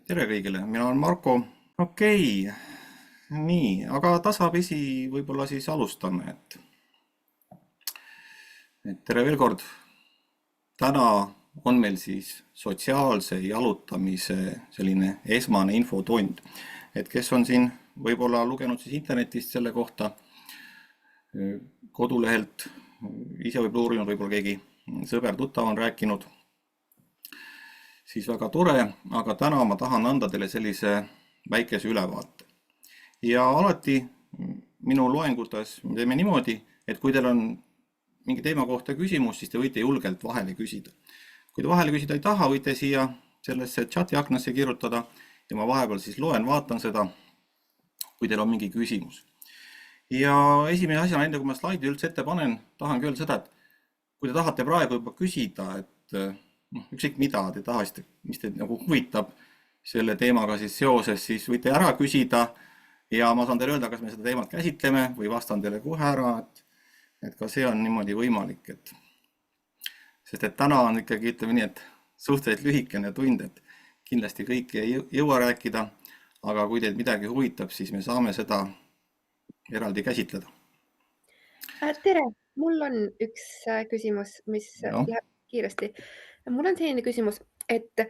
Tere kõigile, mina olen Marko. Okei, nii, aga tasapisi võib-olla siis alustame, et tere veel kord. Täna on meil siis sotsiaalse jalutamise selline esmane infotund. Et kes on siin võib-olla lugenud siis internetist selle kohta, kodulehelt, ise võib-olla uurinud, võib-olla keegi sõber-tuttav on rääkinud, siis väga tore, aga täna ma tahan anda teile sellise väikese ülevaate. Ja alati minu loengutes me teeme niimoodi, et kui teil on mingi teema kohta küsimus, siis te võite julgelt vahele küsida. Kui te vahele küsida ei taha, võite siia sellesse chati aknasse kirjutada ja ma vahepeal siis loen, vaatan seda, kui teil on mingi küsimus. Ja esimene asjana, enne kui ma slaidi üldse ette panen, tahangi öelda seda, et kui te tahate praegu juba küsida, et ükskõik mida te tahasite, mis teid nagu huvitab selle teemaga siis seoses, siis võite ära küsida ja ma saan teile öelda, kas me seda teemat käsitleme või vastan teile kohe ära, et ka see on niimoodi võimalik, sest et täna on ikkagi, ütleme nii, et suhteliselt lühikene tund, et kindlasti kõike ei jõua rääkida, aga kui teid midagi huvitab, siis me saame seda eraldi käsitleda. Tere, mul on üks küsimus, mis Jah. läheb kiiresti. Mul on selline küsimus, et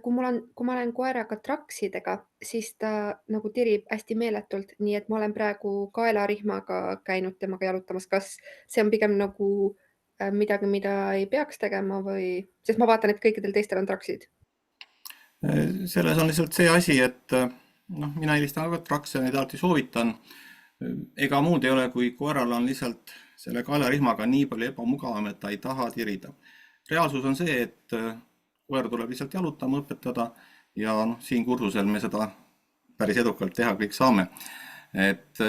kui ma olen koeraga traksidega, siis ta nagu tirib hästi meeletult, nii et ma olen praegu kaelarihmaga käinud temaga jalutamas. Kas see on pigem nagu midagi, mida ei peaks tegema või, sest ma vaatan, et kõikidel teistel on traksid. Selles on lihtsalt see asi, et mina eelistan ka trakse, neid alati soovitan. Ega muud ei ole, kui koeral on lihtsalt selle kaelarihmaga nii palju ebamugavam, et ta ei taha tirida. Reaalsus on see, et koer tuleb lihtsalt jalutama õpetada ja siin kursusel me seda päris edukalt teha kõik saame. Et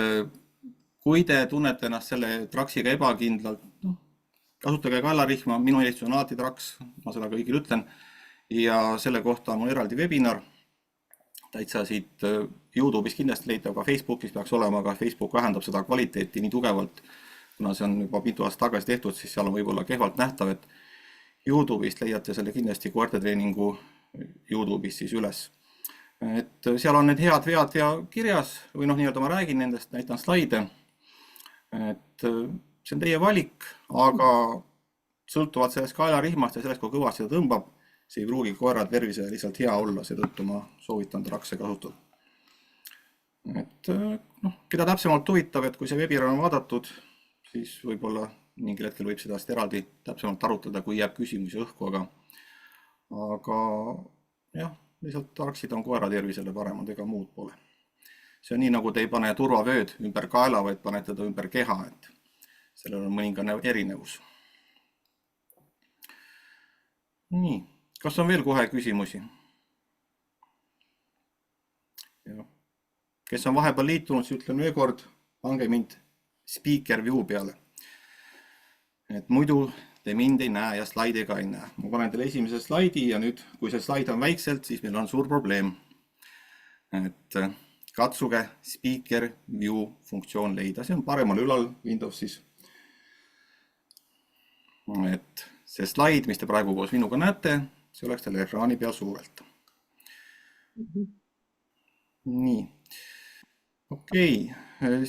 kui te tunnete ennast selle traksiga ebakindlalt, kasutage kaelarihma, minu eelistus on alati traks, ma seda kõigile ütlen. Ja selle kohta on mul eraldi webinar, täitsa siit YouTube'is kindlasti leitav, ka Facebookis peaks olema, aga Facebook vähendab seda kvaliteeti nii tugevalt, kuna see on juba mitu aastat tagasi tehtud, siis seal on võib-olla kehvalt nähtav, et YouTube'ist leiate selle kindlasti koertetreeningu YouTube'is siis üles. Et seal on need head vead ja kirjas või nii-öelda ma räägin nendest, näitan slaide. Et see on teie valik, aga sõltuvalt sellest kaelarihmast ja sellest, kui kõvasti ta tõmbab, see ei pruugi koera tervise lihtsalt hea olla, seetõttu ma soovitan trakse kasutada. Et keda täpsemalt huvitab, et kui see webinar on vaadatud, siis võib-olla mingil hetkel võib seda eraldi täpsemalt arutada, kui jääb küsimusi õhku, aga jah, lihtsalt traksid on koera tervisele paremad, ega muud pole. See on nii, nagu te ei pane turvavööd ümber kaela, vaid panete ta ümber keha, et sellel on mõningane erinevus. Nii, kas on veel kohe küsimusi? Kes on vahepeal liitunud, siis ütlen veel kord, pange mind speaker view peale. Et muidu te mind ei näe ja slaidiga ei näe. Ma panen teile esimese slaidi ja nüüd, kui see slaid on väikselt, siis meil on suur probleem. Et katsuge speaker view funktsioon leida. See on paremal ülal Windowsis. Et see slaid, mis te praegu koos minuga näete, see oleks teil ekraani peal suurelt. Nii. Okei,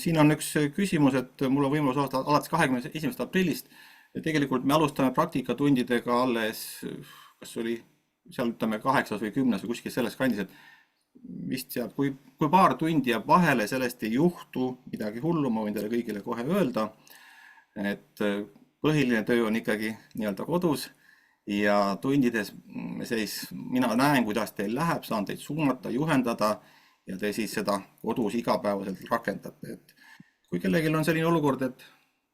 siin on üks küsimus, et mul on võimalus aasta alates 21. aprillist. Ja tegelikult me alustame praktikatundidega alles, kas oli seal ütleme 8. või 10. või kuskil selles kandis, et vist seal, kui paar tundi jääb vahele, sellest ei juhtu midagi hullu, ma võin teile kõigile kohe öelda, et põhiline töö on ikkagi nii-öelda kodus ja tundides mina näen, kuidas teil läheb, saan teid suunata, juhendada ja te siis seda kodus igapäevaselt rakendate. Et kui kellelgi on selline olukord, et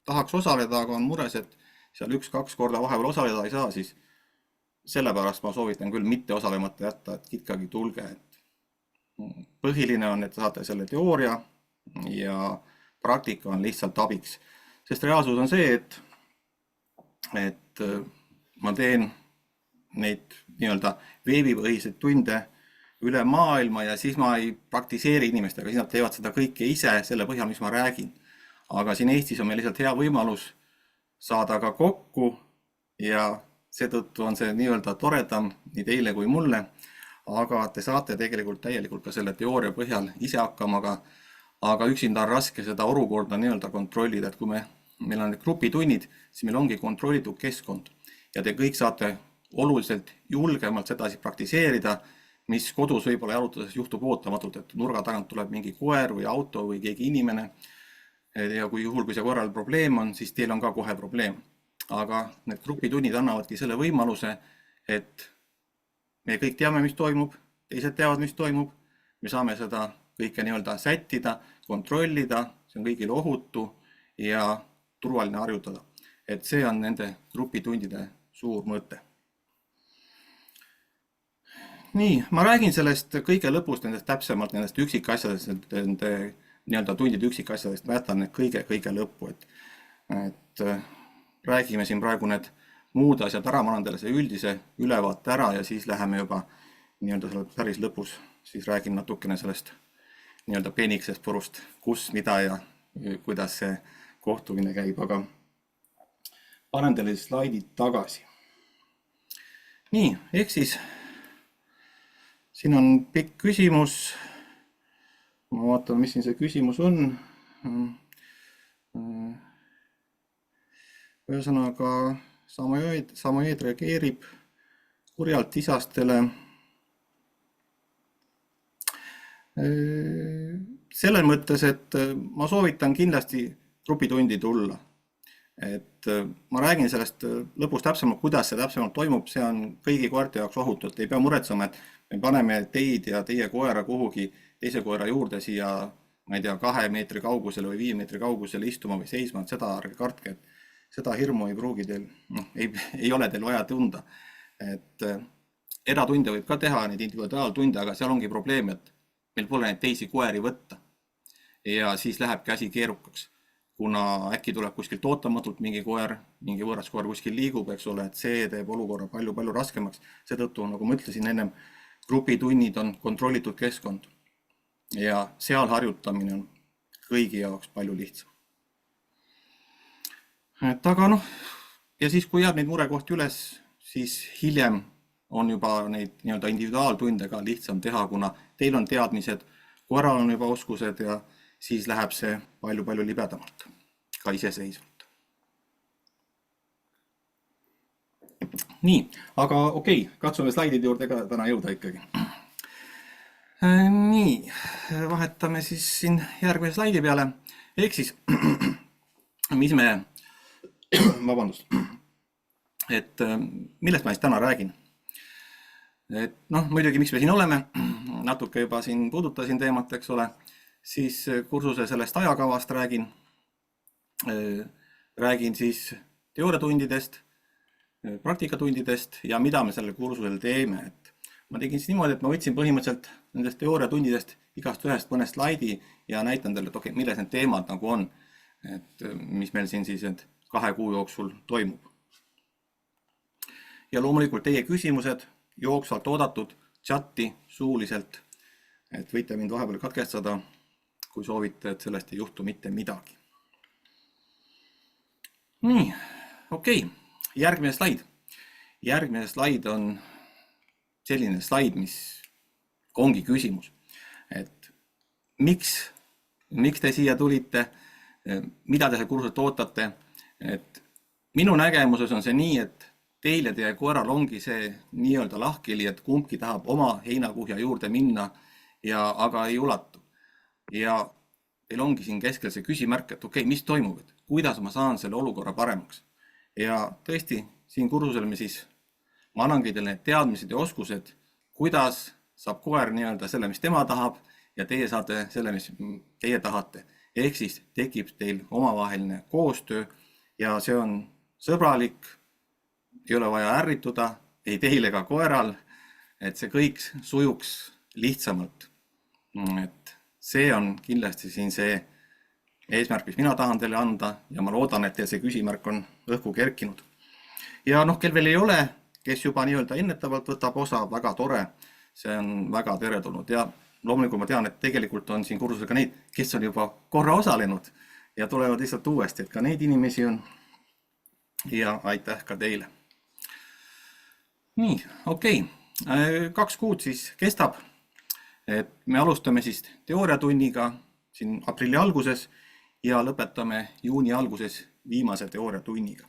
tahaks osaleda, aga on mures, et seal 1-2 korda vahepeal osaleda ei saa, siis sellepärast ma soovitan küll mitte osalemata jätta, et ikkagi tulge. Põhiline on, et saate selle teooria ja praktika on lihtsalt abiks. Sest reaalsus on see, et ma teen neid nii-öelda veebipõhiseid tunde üle maailma ja siis ma ei praktiseeri inimestega, siis nad teevad seda kõike ise selle põhjal, mis ma räägin. Aga siin Eestis on meil lihtsalt hea võimalus saada ka kokku ja seetõttu on see nii-öelda toredam nii teile kui mulle. aga te saate tegelikult täielikult ka selle teooria põhjal ise hakkama, aga üksinda on raske seda olukorda nii-öelda kontrollida, et kui meil on need grupitunnid, siis meil ongi kontrollitud keskkond ja te kõik saate oluliselt julgemalt sedasi praktiseerida, mis kodus võib-olla jalutades juhtub ootamatult, et nurga tagant tuleb mingi koer või auto või keegi inimene. Ja kui see korral probleem on, siis teil on ka kohe probleem. Aga need grupitunnid annavadki selle võimaluse, et me kõik teame, mis toimub, teised teavad, mis toimub, me saame seda kõike nii-öelda sättida, kontrollida, see on kõigile ohutu ja turvaline harjutada. Et see on nende grupitundide suur mõte. Nii, ma räägin sellest kõige lõpust, nendest täpsemalt, nendest üksikasjadest, nende nii-öelda tundide üksikasjadest, ma jätan need kõige lõppu, et räägime siin praegu need muud asjad ära, ma annan teile see üldise ülevaate ära ja siis läheme juba nii-öelda selle päris lõpus, siis räägin natukene sellest nii-öelda peniksest purust, kus, mida ja kuidas see kohtumine käib, aga panen teile slaidid tagasi. Nii, ehk siis siin on pikk küsimus. Ma vaatan, mis siin see küsimus on. Ühesõnaga, Samojeed reageerib kurjalt isastele. Selles mõttes, et ma soovitan kindlasti grupitundi tulla. Et ma räägin sellest lõpus täpsemalt, kuidas see täpsemalt toimub, see on kõigi koerte jaoks ohutult. Ei pea muretsema, et me paneme teid ja teie koera kuhugi teise koera juurde siia, ma ei tea, 2 meetri kaugusele või 5 meetri kaugusele istuma või seisma, et seda ärge kartke, et seda hirmu ei pruugi teil, ei ole teil vaja tunda. Et eratunde võib ka teha, neid individuaaltunde, aga seal ongi probleem, et meil pole neid teisi koeri võtta. Ja siis lähebki asi keerukaks, kuna äkki tuleb kuskilt ootamatult mingi koer, mingi võõras koer kuskil liigub, eks ole, et see teeb olukorra palju raskemaks. Seetõttu, nagu ma ütlesin ennem, grupitunnid on kontrollitud keskkond ja seal harjutamine on kõigi jaoks palju lihtsam. Et aga ja siis kui jääb neid murekohti üles, siis hiljem on juba neid nii-öelda individuaaltunde ka lihtsam teha, kuna teil on teadmised, koeral on juba oskused ja siis läheb see palju libedamalt, ka iseseisvalt. Nii, aga okei, katsume slaidide juurde ka täna jõuda ikkagi. Nii, vahetame siis siin järgmise slaidi peale. Ehk siis, mis me, et millest ma siis täna räägin? Et muidugi, miks me siin oleme, natuke juba siin puudutasin teemat, eks ole, siis kursuse sellest ajakavast räägin siis teooriatundidest, praktikatundidest ja mida me sellel kursusel teeme. Et ma tegin siis niimoodi, et ma võtsin põhimõtteliselt nendest teooriatundidest igast ühest mõnest slaidi ja näitan teile, et milles need teemad nagu on, et mis meil siin siis 2 kuu jooksul toimub. Ja loomulikult teie küsimused jooksvalt oodatud chati suuliselt, et võite mind vahepeal katkestada, kui soovite, et sellest ei juhtu mitte midagi. Nii, okei, järgmine slaid. Järgmine slaid on selline slaid, mis ongi küsimus, et miks te siia tulite, mida te kursuselt ootate, et minu nägemuses on see nii, et teil ja teie koeral ongi see nii-öelda lahkili, et kumbki tahab oma heinakuhja juurde minna, aga ei ulatu. Ja teil ongi siin keskel see küsimärk, et okei, mis toimub, et kuidas ma saan selle olukorra paremaks. Ja tõesti, siin kursusel ma annangi teile need teadmised ja oskused, kuidas saab koer nii-öelda selle, mis tema tahab ja teie saate selle, mis teie tahate. Ehk siis tekib teil omavaheline koostöö ja see on sõbralik, ei ole vaja ärrituda, ei teil ega koeral, et see kõik sujuks lihtsamalt. Et see on kindlasti siin see eesmärk, mis mina tahan teile anda ja ma loodan, et teil see küsimärk on õhku kerkinud. Ja kel veel ei ole, kes juba nii-öelda ennetavalt võtab osa, väga tore, see on väga teretulnud ja loomulikult ma tean, et tegelikult on siin kursusel ka neid, kes on juba korra osalenud ja tulevad lihtsalt uuesti, et ka neid inimesi on ja aitäh ka teile. Nii, okei, 2 kuud siis kestab, et me alustame siis teooriatunniga siin aprilli alguses ja lõpetame juuni alguses viimase teooriatunniga.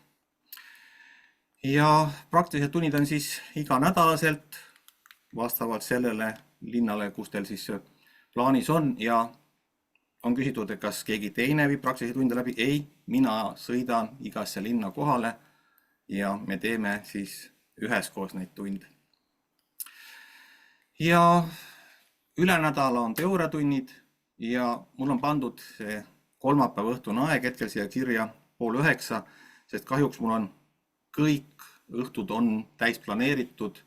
Ja praktilised tunnid on siis iganädalaselt vastavalt sellele linnale, kus teil siis plaanis on ja on küsitud, et kas keegi teine viib praktilisi tunde läbi. Ei, mina sõidan igasse linna kohale ja me teeme siis üheskoos neid tunde. Ja üle nädala on teooriatunnid ja mul on pandud see kolmapäeva õhtune aeg hetkel siia kirja 8:30, sest kahjuks mul on kõik õhtud on täis planeeritud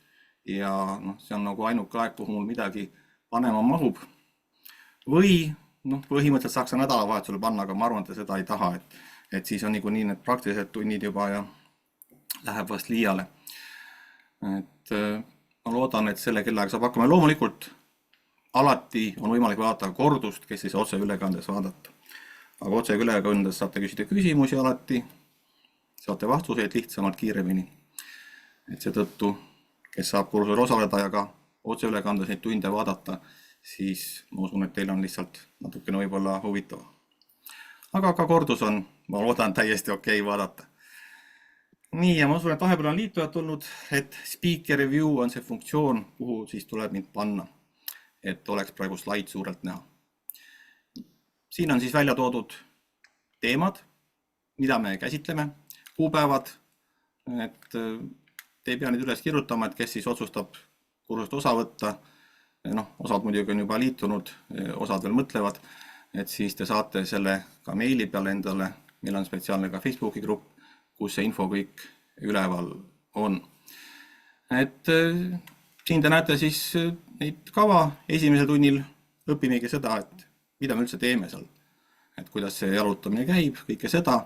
ja see on nagu ainuke aeg, kuhu mul midagi panema mahub. Või põhimõtteliselt saaks nädalavahetusele panna, aga ma arvan, et te seda ei taha, et siis on niikuinii need praktilised tunnid juba ja läheb vast liiale. Et ma loodan, et selle kellaga saab hakkama. Loomulikult alati on võimalik vaadata kordust, kes siis otse ülekandes vaadata. Aga otse ülekandes saate küsida küsimusi alati, saate vastuseid lihtsamalt, kiiremini. Et seetõttu, kes saab kursusel osaleda ja ka otse ülekandes neid tunde vaadata, siis ma usun, et teil on lihtsalt natukene võib-olla huvitav. Aga ka kordus on, ma loodan, täiesti okei vaadata. Nii, ja ma usun, et vahepeal on liitujad tulnud, et speaker view on see funktsioon, kuhu siis tuleb mind panna, et oleks praegu slaid suurelt näha. Siin on siis välja toodud teemad, mida me käsitleme, kuupäevad, et te ei pea neid üles kirjutama, et kes siis otsustab kursust osa võtta. Osad muidugi on juba liitunud, osad veel mõtlevad, et siis te saate selle ka meili peale endale. Meil on spetsiaalne ka Facebooki grupp, kus see info kõik üleval on. Et siin te näete siis neid kava. Esimesel tunnil õpimegi seda, et mida me üldse teeme seal, et kuidas see jalutamine käib, kõike seda.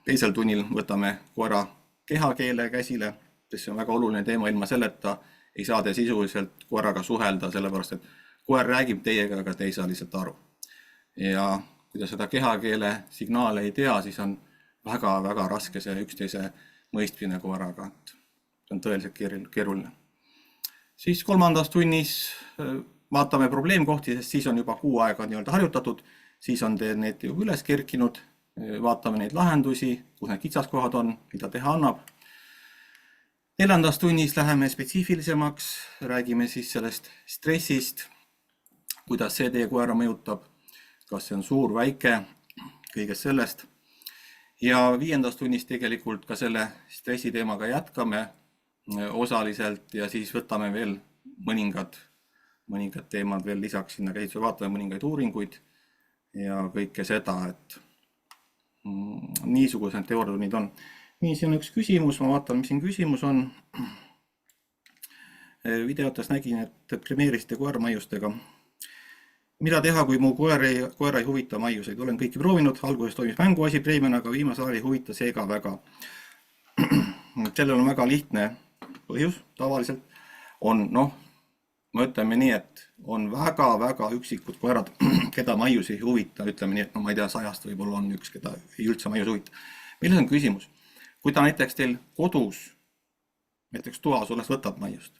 Teisel tunnil võtame koera kehakeele käsile, sest see on väga oluline teema. Ilma selleta ei saa te sisuliselt koeraga suhelda, sellepärast et koer räägib teiega, aga te ei saa lihtsalt aru. Ja kui te seda kehakeele signaale ei tea, siis on väga raske see üksteise mõistmine koeraga. See on tõeliselt keeruline. Siis 3. tunnis vaatame probleemkohti, sest siis on juba kuu aega nii-öelda harjutatud, siis on te need juba üles kerkinud, vaatame neid lahendusi, kus need kitsaskohad on, mida teha annab. 4. tunnis läheme spetsiifilisemaks, räägime siis sellest stressist, kuidas see teie koera mõjutab, kas see on suur, väike, kõigest sellest. Ja 5. tunnis tegelikult ka selle stressi teemaga jätkame osaliselt ja siis võtame veel mõningad teemad veel lisaks sinna käsitlusele, vaatame mõningaid uuringuid ja kõike seda, et niisugused teooriatunnid on. Nii, siin on üks küsimus, ma vaatan, mis siin küsimus on. Videotes nägin, et premeerisite koermaiustega. Mida teha, kui mu koer ei huvita maiuseid? Olen kõiki proovinud, alguses toimis mänguasi preemiana, aga viimasel ajal ei huvita seega väga. Sellel on väga lihtne põhjus, tavaliselt on, me ütleme nii, et on väga üksikud koerad, keda maius ei huvita, ütleme nii, et ma ei tea, 100 võib-olla on üks, keda ei üldse maius huvita. Milles on küsimus? Kui ta näiteks teil kodus, näiteks toas olles võtab maiust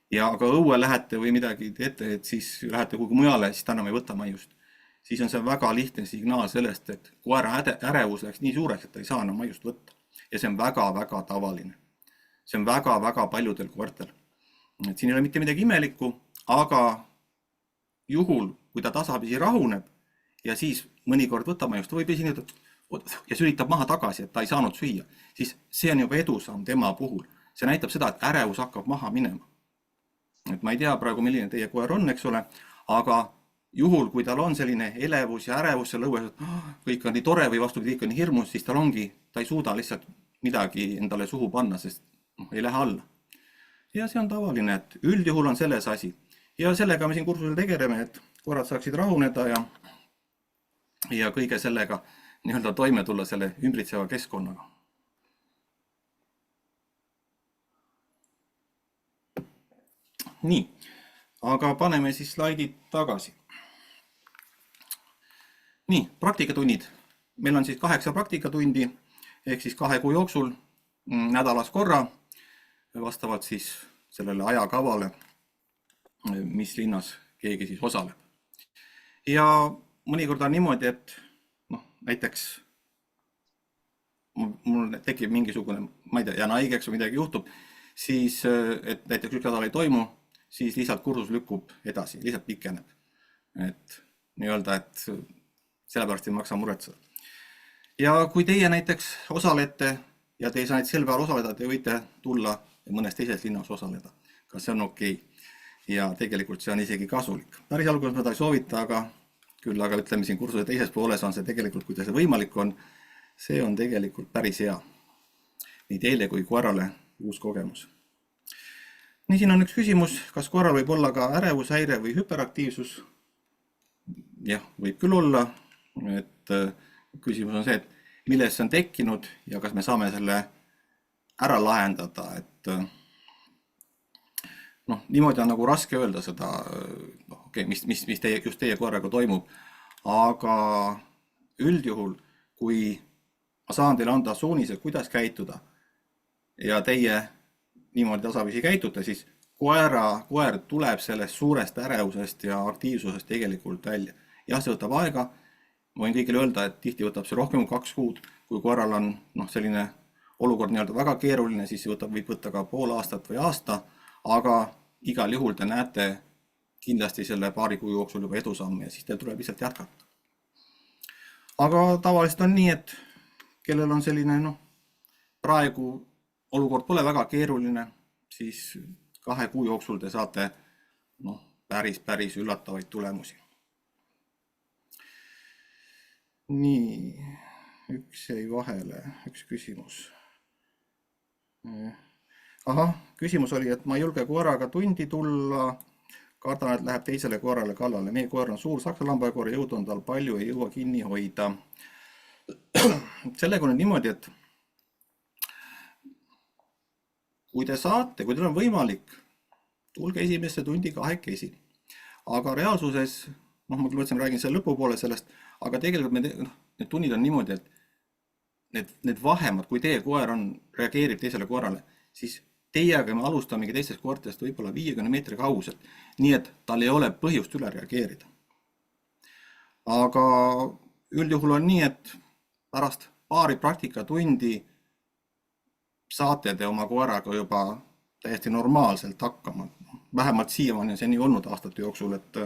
ja aga õue lähete või midagi teete, et siis lähete kuhugi mujale, siis ta enam ei võta maiust. Siis on see väga lihtne signaal sellest, et koera ärevus läks nii suureks, et ta ei saa enam maiust võtta. Ja see on väga tavaline. See on väga paljudel koertel. Et siin ei ole mitte midagi imelikku, aga juhul, kui ta tasapisi rahuneb ja siis mõnikord võtab maiust, võib esineda ja sülitab maha tagasi, et ta ei saanud süüa, siis see on juba edusamm tema puhul. See näitab seda, et ärevus hakkab maha minema. Et ma ei tea praegu, milline teie koer on, eks ole, aga juhul, kui tal on selline elevus ja ärevus seal õues, et kõik on nii tore või vastupidi, kõik on nii hirmus, siis tal ongi, ta ei suuda lihtsalt midagi endale suhu panna, sest ei lähe alla. Ja see on tavaline, et üldjuhul on selles asi. Ja sellega me siin kursusel tegeleme, et koerad saaksid rahuneda ja kõige sellega nii-öelda toime tulla selle ümbritseva keskkonnaga. Nii, aga paneme siis slaidid tagasi. Nii, praktikatunnid. Meil on siis 8 praktikatundi, ehk siis 2 kuu jooksul nädalas korra, vastavalt siis sellele ajakavale, mis linnas keegi siis osaleb. Ja mõnikord on niimoodi, et näiteks mul tekib mingisugune, ma ei tea, jään haigeks või midagi juhtub, siis, et näiteks üks nädal ei toimu, siis lihtsalt kursus lükkub edasi, lihtsalt pikeneb. Et nii-öelda, et sellepärast ei maksa muretseda. Ja kui teie näiteks osalete ja te ei saa sel päeval osaleda, te võite tulla mõnes teises linnas osaleda. Ka see on okei. Ja tegelikult see on isegi kasulik. Päris alguses ma ta ei soovita, aga ütleme siin kursuse teises pooles on see tegelikult, kui see võimalik on, see on tegelikult päris hea. Nii teile kui koerale uus kogemus. Nii, siin on üks küsimus, kas koeral võib olla ka ärevushäire või hüperaktiivsus? Jah, võib küll olla. Et küsimus on see, et milles see on tekkinud ja kas me saame selle ära lahendada. Et niimoodi on nagu raske öelda seda, mis just teie koeraga toimub. Aga üldjuhul, kui ma saan teile anda suunise, kuidas käituda ja teie niimoodi tasapisi käitute, siis koer tuleb sellest suurest ärevusest ja aktiivsusest tegelikult välja. Jah, see võtab aega. Ma võin kõigile öelda, et tihti võtab see rohkem kui 2 kuud. Kui koeral on selline olukord väga keeruline, siis võib võtta ka pool aastat või aasta, aga igal juhul te näete kindlasti selle paari kuu jooksul juba edusamme ja siis teil tuleb lihtsalt jätkata. Aga tavaliselt on nii, et kellel on selline, praegu olukord pole väga keeruline, siis 2 kuu jooksul te saate päris üllatavaid tulemusi. Nii, üks jäi vahele, üks küsimus. Küsimus oli, et ma ei julge koeraga tundi tulla, kardan, et läheb teisele koerale kallale. Meie koer on suur saksa lambakoer, jõud on tal palju, ei jõua kinni hoida. Sellega on niimoodi, et kui te saate, kui teil on võimalik, tulge esimesse tundi 2. Aga reaalsuses, ma mõtlesin, räägin selle lõpupoole sellest, aga tegelikult need tunnid on niimoodi, et need vahemad, kui teie koer reageerib teisele koerale, siis teiega me alustamegi teistest koertest võib-olla 50 meetri kauguselt, nii et tal ei ole põhjust üle reageerida. Aga üldjuhul on nii, et pärast paari praktikatundi saate te oma koeraga juba täiesti normaalselt hakkama. Vähemalt siiamaani on see nii olnud aastate jooksul, et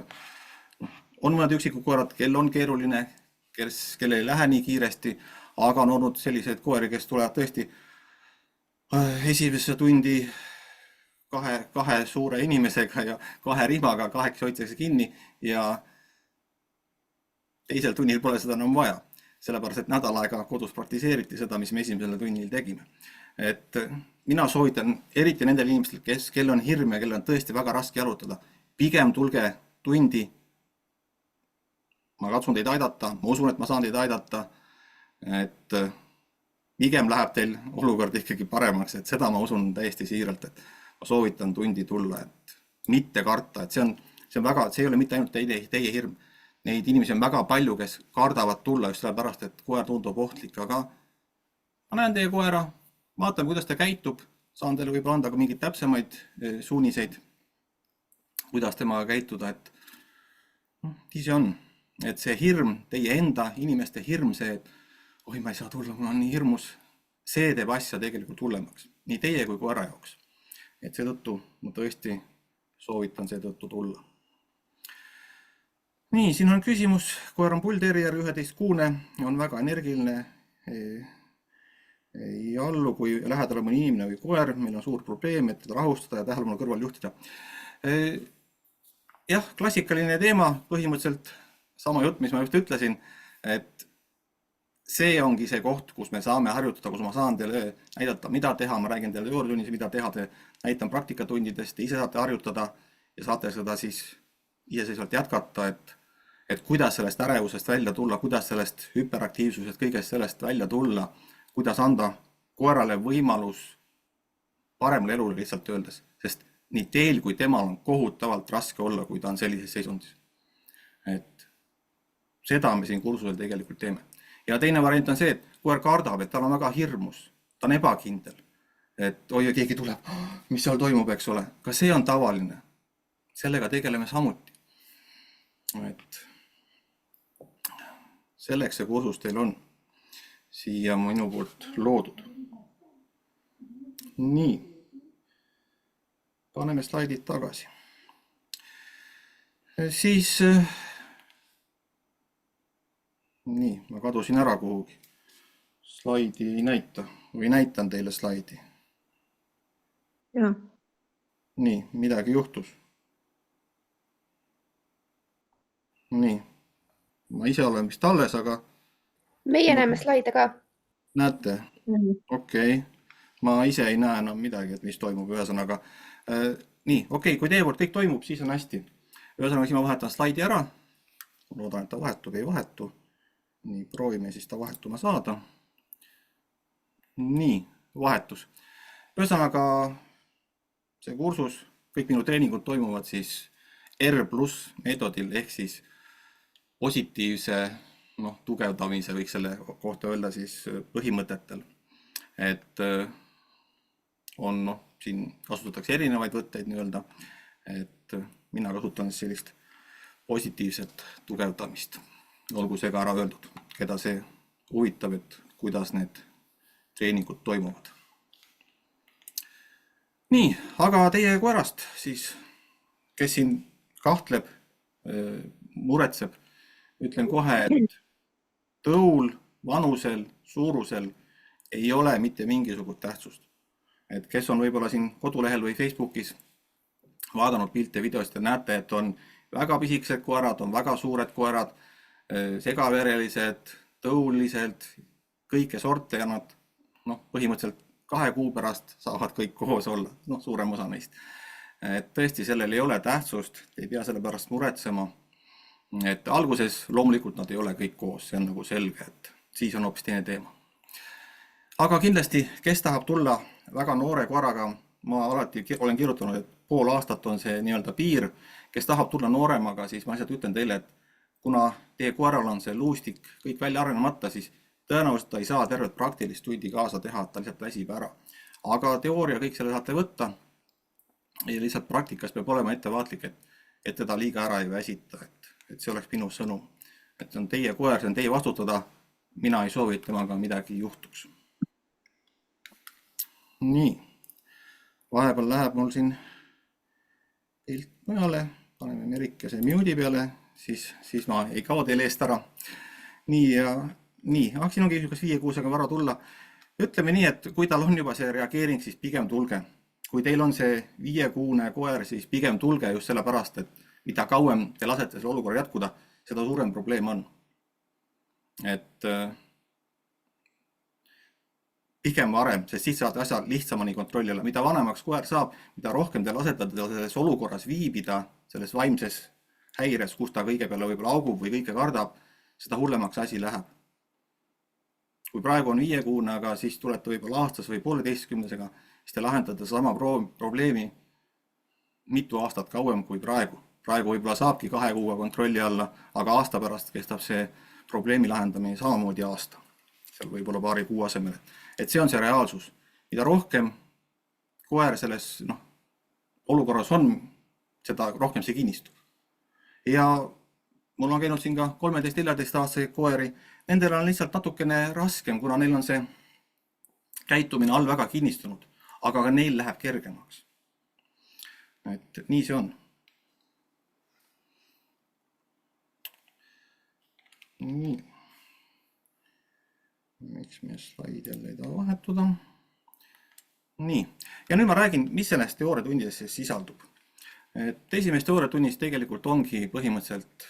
on mõned üksikud koerad, kel on keeruline, kel ei lähe nii kiiresti, aga on olnud selliseid koeri, kes tulevad tõesti esimesse tundi 2 suure inimesega ja 2 rihmaga, 8 hoitakse kinni ja teisel tunnil pole seda enam vaja. Sellepärast, et nädal aega kodus praktiseeriti seda, mis me esimesel tunnil tegime. Et mina soovitan eriti nendel inimestel, kel on hirm ja kel on tõesti väga raske jalutada. Pigem tulge tundi. Ma katsun teid aidata, ma usun, et ma saan teid aidata. Et pigem läheb teil olukord ikkagi paremaks, et seda ma usun täiesti siiralt, et ma soovitan tundi tulla, et mitte karta, et see ei ole mitte ainult teie hirm. Neid inimesi on väga palju, kes kardavad tulla just sellepärast, et koer tundub ohtlik, aga ma näen teie koera, vaatame, kuidas ta käitub, saan teile võib-olla anda ka mingeid täpsemaid suuniseid, kuidas temaga käituda, et nii see on. Et see hirm, teie enda inimeste hirm, see, et oi, ma ei saa tulla, mul on nii hirmus, see teeb asja tegelikult hullemaks, nii teie kui koera jaoks. Et seetõttu ma tõesti soovitan seetõttu tulla. Nii, siin on küsimus, koer on bullterrier, 11-kuune, on väga energiline, ei allu, kui lähedal on mõni inimene või koer, meil on suur probleem, et teda rahustada ja tähelepanu kõrval juhtida. Jah, klassikaline teema, põhimõtteliselt sama jutt, mis ma just ütlesin, et see ongi see koht, kus me saame harjutada, kus ma saan teile näidata, mida teha, ma räägin teile teooriatunnis, mida teha, näitan praktikatundidest, ise saate harjutada ja saate seda siis iseseisvalt jätkata, et kuidas sellest ärevusest välja tulla, kuidas sellest hüperaktiivsusest, kõigest sellest välja tulla, kuidas anda koerale võimalus paremale elule lihtsalt öeldes, sest nii teil kui temal on kohutavalt raske olla, kui ta on sellises seisundis. Et seda me siin kursusel tegelikult teeme. Ja teine variant on see, et koer kardab, et tal on väga hirmus, ta on ebakindel. et oi, keegi tuleb, mis seal toimub, eks ole. Ka see on tavaline. Sellega tegeleme samuti. Et selleks see kursus teil on siia minu poolt loodud. Nii, paneme slaidid tagasi. Siis, nii, ma kadusin ära kuhugi. Slaidi ei näita või näitan teile slaidi. Jah. Nii, midagi juhtus. Nii, ma ise olen vist alles, aga meie näeme slaide ka. näete, okei. Ma ise ei näe enam midagi, et mis toimub ühesõnaga. Nii, okei, kui teie poolt kõik toimub, siis on hästi. Ühesõnaga, siis ma vahetan slaidi ära. Loodan, et ta vahetub, ei vahetu. Nii, proovime siis ta vahetuma saada. Nii, vahetus. Ühesõnaga, see kursus, kõik minu treeningud toimuvad siis R+ meetodil ehk siis positiivse tugevdamise võiks selle kohta öelda siis põhimõtetel. Et on, siin kasutatakse erinevaid võtteid nii-öelda, et mina kasutan sellist positiivset tugevdamist. Olgu see ka ära öeldud, keda see huvitab, et kuidas need treeningud toimuvad. Nii, aga teie koerast siis, kes siin kahtleb, muretseb, ütlen kohe, et tõul, vanusel, suurusel ei ole mitte mingisugust tähtsust. Et kes on võib-olla siin kodulehel või Facebookis vaadanud pilte videost ja näete, et on väga pisikesed koerad, on väga suured koerad, segaverelised, tõulised, kõike sorte ja nad põhimõtteliselt 2 kuu pärast saavad kõik koos olla, suurem osa neist. Et tõesti, sellel ei ole tähtsust, ei pea selle pärast muretsema. Et alguses loomulikult nad ei ole kõik koos, see on nagu selge, et siis on hoopis teine teema. Aga kindlasti, kes tahab tulla väga noore koeraga, ma alati olen kirjutanud, et pool aastat on see nii-öelda piir, kes tahab tulla nooremaga, siis ma lihtsalt ütlen teile, et kuna teie koeral on see luustik kõik välja arenemata, siis tõenäoliselt ta ei saa tervet praktilist tundi kaasa teha, et ta lihtsalt väsib ära. Aga teooria kõik selle saate võtta ja lihtsalt praktikas peab olema ettevaatlik, et teda liiga ära ei väsita, et see oleks minu sõnum. Et see on teie koer, see on teie vastutada, mina ei soovi, et temaga midagi juhtuks. Nii, vahepeal läheb mul siin pilt mujale, paneme Merikese mute'i peale, siis ma ei kao teile eest ära. Nii, siin ongi kas 5 kuusega vara tulla. Ütleme nii, et kui tal on juba see reageering, siis pigem tulge. Kui teil on see 5-kuune koer, siis pigem tulge just sellepärast, et mida kauem te lasete selle olukorra jätkuda, seda suurem probleem on. Et pigem varem, sest siis saate asja lihtsamani kontrolli alla. Mida vanemaks koer saab, mida rohkem te lasete teda selles olukorras viibida, selles vaimses häires, kus ta kõige peale võib-olla augub või kõike kardab, seda hullemaks asi läheb. Kui praegu on 5-kuune, aga siis tulete võib-olla aastas või 1,5-sega, siis te lahendate sama probleemi mitu aastat kauem kui praegu. Praegu võib-olla saabki 2 kuuga kontrolli alla, aga aasta pärast kestab see probleemi lahendamine samamoodi aasta. Seal võib-olla paari kuu asemel. Et see on see reaalsus. Mida rohkem koer selles olukorras on, seda rohkem see kinnistub. Ja mul on käinud siin ka 13-14-aastaseid koeri. Nendel on lihtsalt natukene raskem, kuna neil on see käitumine all väga kinnistunud, aga ka neil läheb kergemaks. Et nii see on. Nii. Miks meie slaid jälle ei taha vahetuda? Nii. Ja nüüd ma räägin, mis selles teooriatundides sisaldub. Et esimeses teooriatunnis tegelikult ongi põhimõtteliselt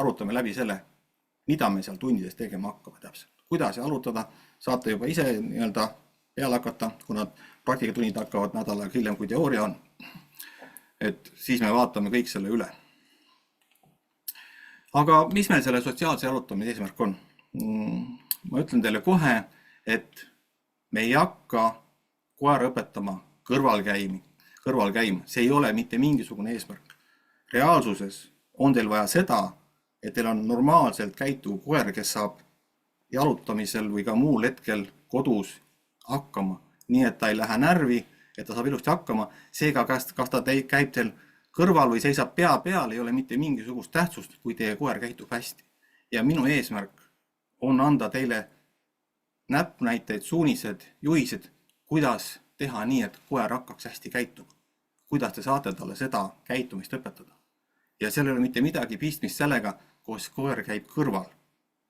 arutame läbi selle, mida me seal tundides tegema hakkame täpselt. Kuidas arutada, saate juba ise nii-öelda peale hakata, kuna praktikatunnid hakkavad nädala hiljem, kui teooria on. Et siis me vaatame kõik selle üle. Aga mis meil selle sotsiaalse arutamise eesmärk on? Ma ütlen teile kohe, et me ei hakka koera õpetama kõrval käima. See ei ole mitte mingisugune eesmärk. Reaalsuses on teil vaja seda, et teil on normaalselt käituv koer, kes saab jalutamisel või ka muul hetkel kodus hakkama nii et ta ei lähe närvi, et ta saab ilusti hakkama. Seega, kas ta käib teil kõrval või seisab pea peal, ei ole mitte mingisugust tähtsust, kui teie koer käitub hästi. Ja minu eesmärk on anda teile näpunäiteid, suunised, juhised, kuidas teha nii, et koer hakkaks hästi käituma. Kuidas te saate talle seda käitumist õpetada. Ja seal ei ole mitte midagi pistmist sellega, kus koer käib kõrval.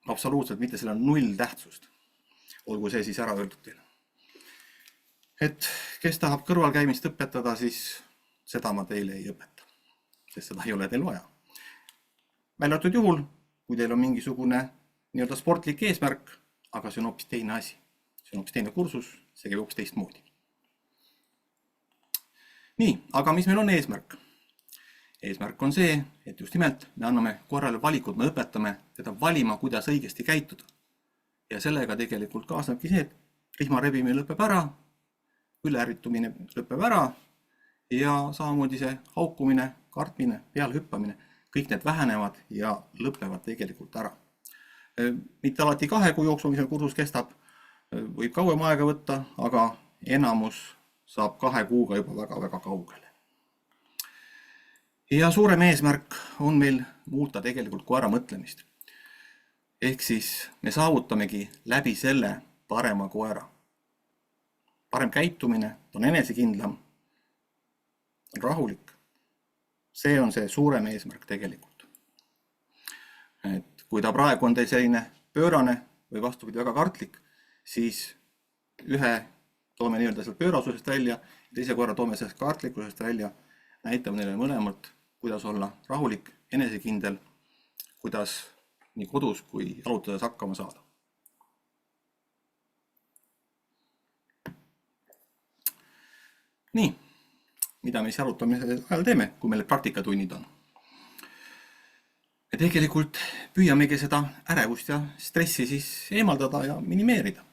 Absoluutselt mitte, seal on 0 tähtsust. Olgu see siis ära öeldud teile. Et kes tahab kõrvalkäimist õpetada, siis seda ma teile ei õpeta, sest seda ei ole teil vaja. Väljatud juhul, kui teil on mingisugune nii-öelda sportlik eesmärk, aga see on hoopis teine asi. See on hoopis teine kursus, see käib hoopis teistmoodi. Nii, aga mis meil on eesmärk? Eesmärk on see, et just nimelt me anname koerale valikud, me õpetame teda valima, kuidas õigesti käituda. Ja sellega tegelikult kaasnebki see, et rihmarebimine lõpeb ära, üleärritumine lõpeb ära ja samamoodi see haukumine, kartmine, peale hüppamine, kõik need vähenevad ja lõpevad tegelikult ära. Mitte alati 2 kuu jooksul, mis kursus kestab, võib kauem aega võtta, aga enamus saab 2 kuuga juba väga-väga kaugele. Ja suurem eesmärk on meil muuta tegelikult koera mõtlemist. Ehk siis me saavutamegi läbi selle parema koera. Parem käitumine, ta on enesekindlam, on rahulik. See on see suurem eesmärk tegelikult. Et kui ta praegu on teil selline pöörane või vastupidi väga kartlik, siis ühe toome nii-öelda sealt pöörasusest välja, teise korra toome sellest kartlikkusest välja, näitame neile mõlemalt, kuidas olla rahulik, enesekindel, kuidas nii kodus kui jalutades hakkama saada. Nii, mida me siis jalutamise ajal teeme, kui meil praktikatunnid on? Me tegelikult püüamegi seda ärevust ja stressi siis eemaldada ja minimeerida.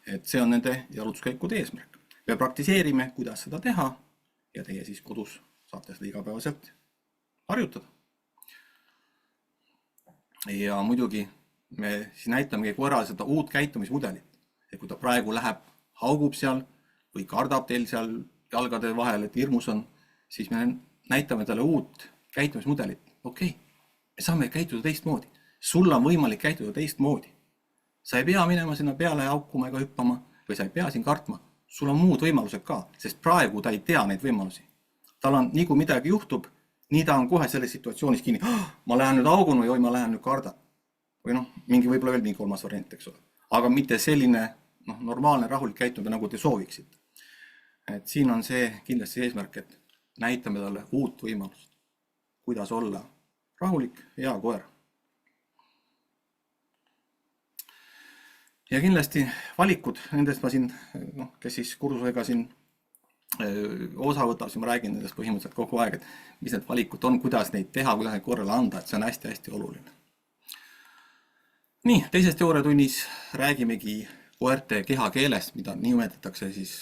Et see on nende jalutuskäikude eesmärk. Me praktiseerime, kuidas seda teha ja teie siis kodus saate seda igapäevaselt harjutada. Ja muidugi me siis näitamegi koerale seda uut käitumismudelit. Et kui ta praegu läheb, haugub seal või kardab teil seal jalgade vahel, et hirmus on, siis me näitame talle uut käitumismudelit. Okei, me saame käituda teistmoodi. Sul on võimalik käituda teistmoodi. Sa ei pea minema sinna peale haukuma ega hüppama või sa ei pea siin kartma. Sul on muud võimalused ka, sest praegu ta ei tea neid võimalusi. Tal on, nii kui midagi juhtub, nii ta on kohe selles situatsioonis kinni. Ma lähen nüüd haugun või ma lähen nüüd kardan. Või mingi võib-olla veel mingi 3. variant, eks ole. Aga mitte selline normaalne rahulik käitumine, nagu te sooviksite. Et siin on see kindlasti eesmärk, et näitame talle uut võimalust, kuidas olla rahulik, hea koer. Ja kindlasti valikud, nendest ma siin, kes siis kursusega siin osa võtab, siis ma räägin nendest põhimõtteliselt kogu aeg, et mis need valikud on, kuidas neid teha, kuidas neid korrale anda, et see on hästi-hästi oluline. Nii, teises teooriatunnis räägimegi koerte kehakeelest, mida nimetatakse siis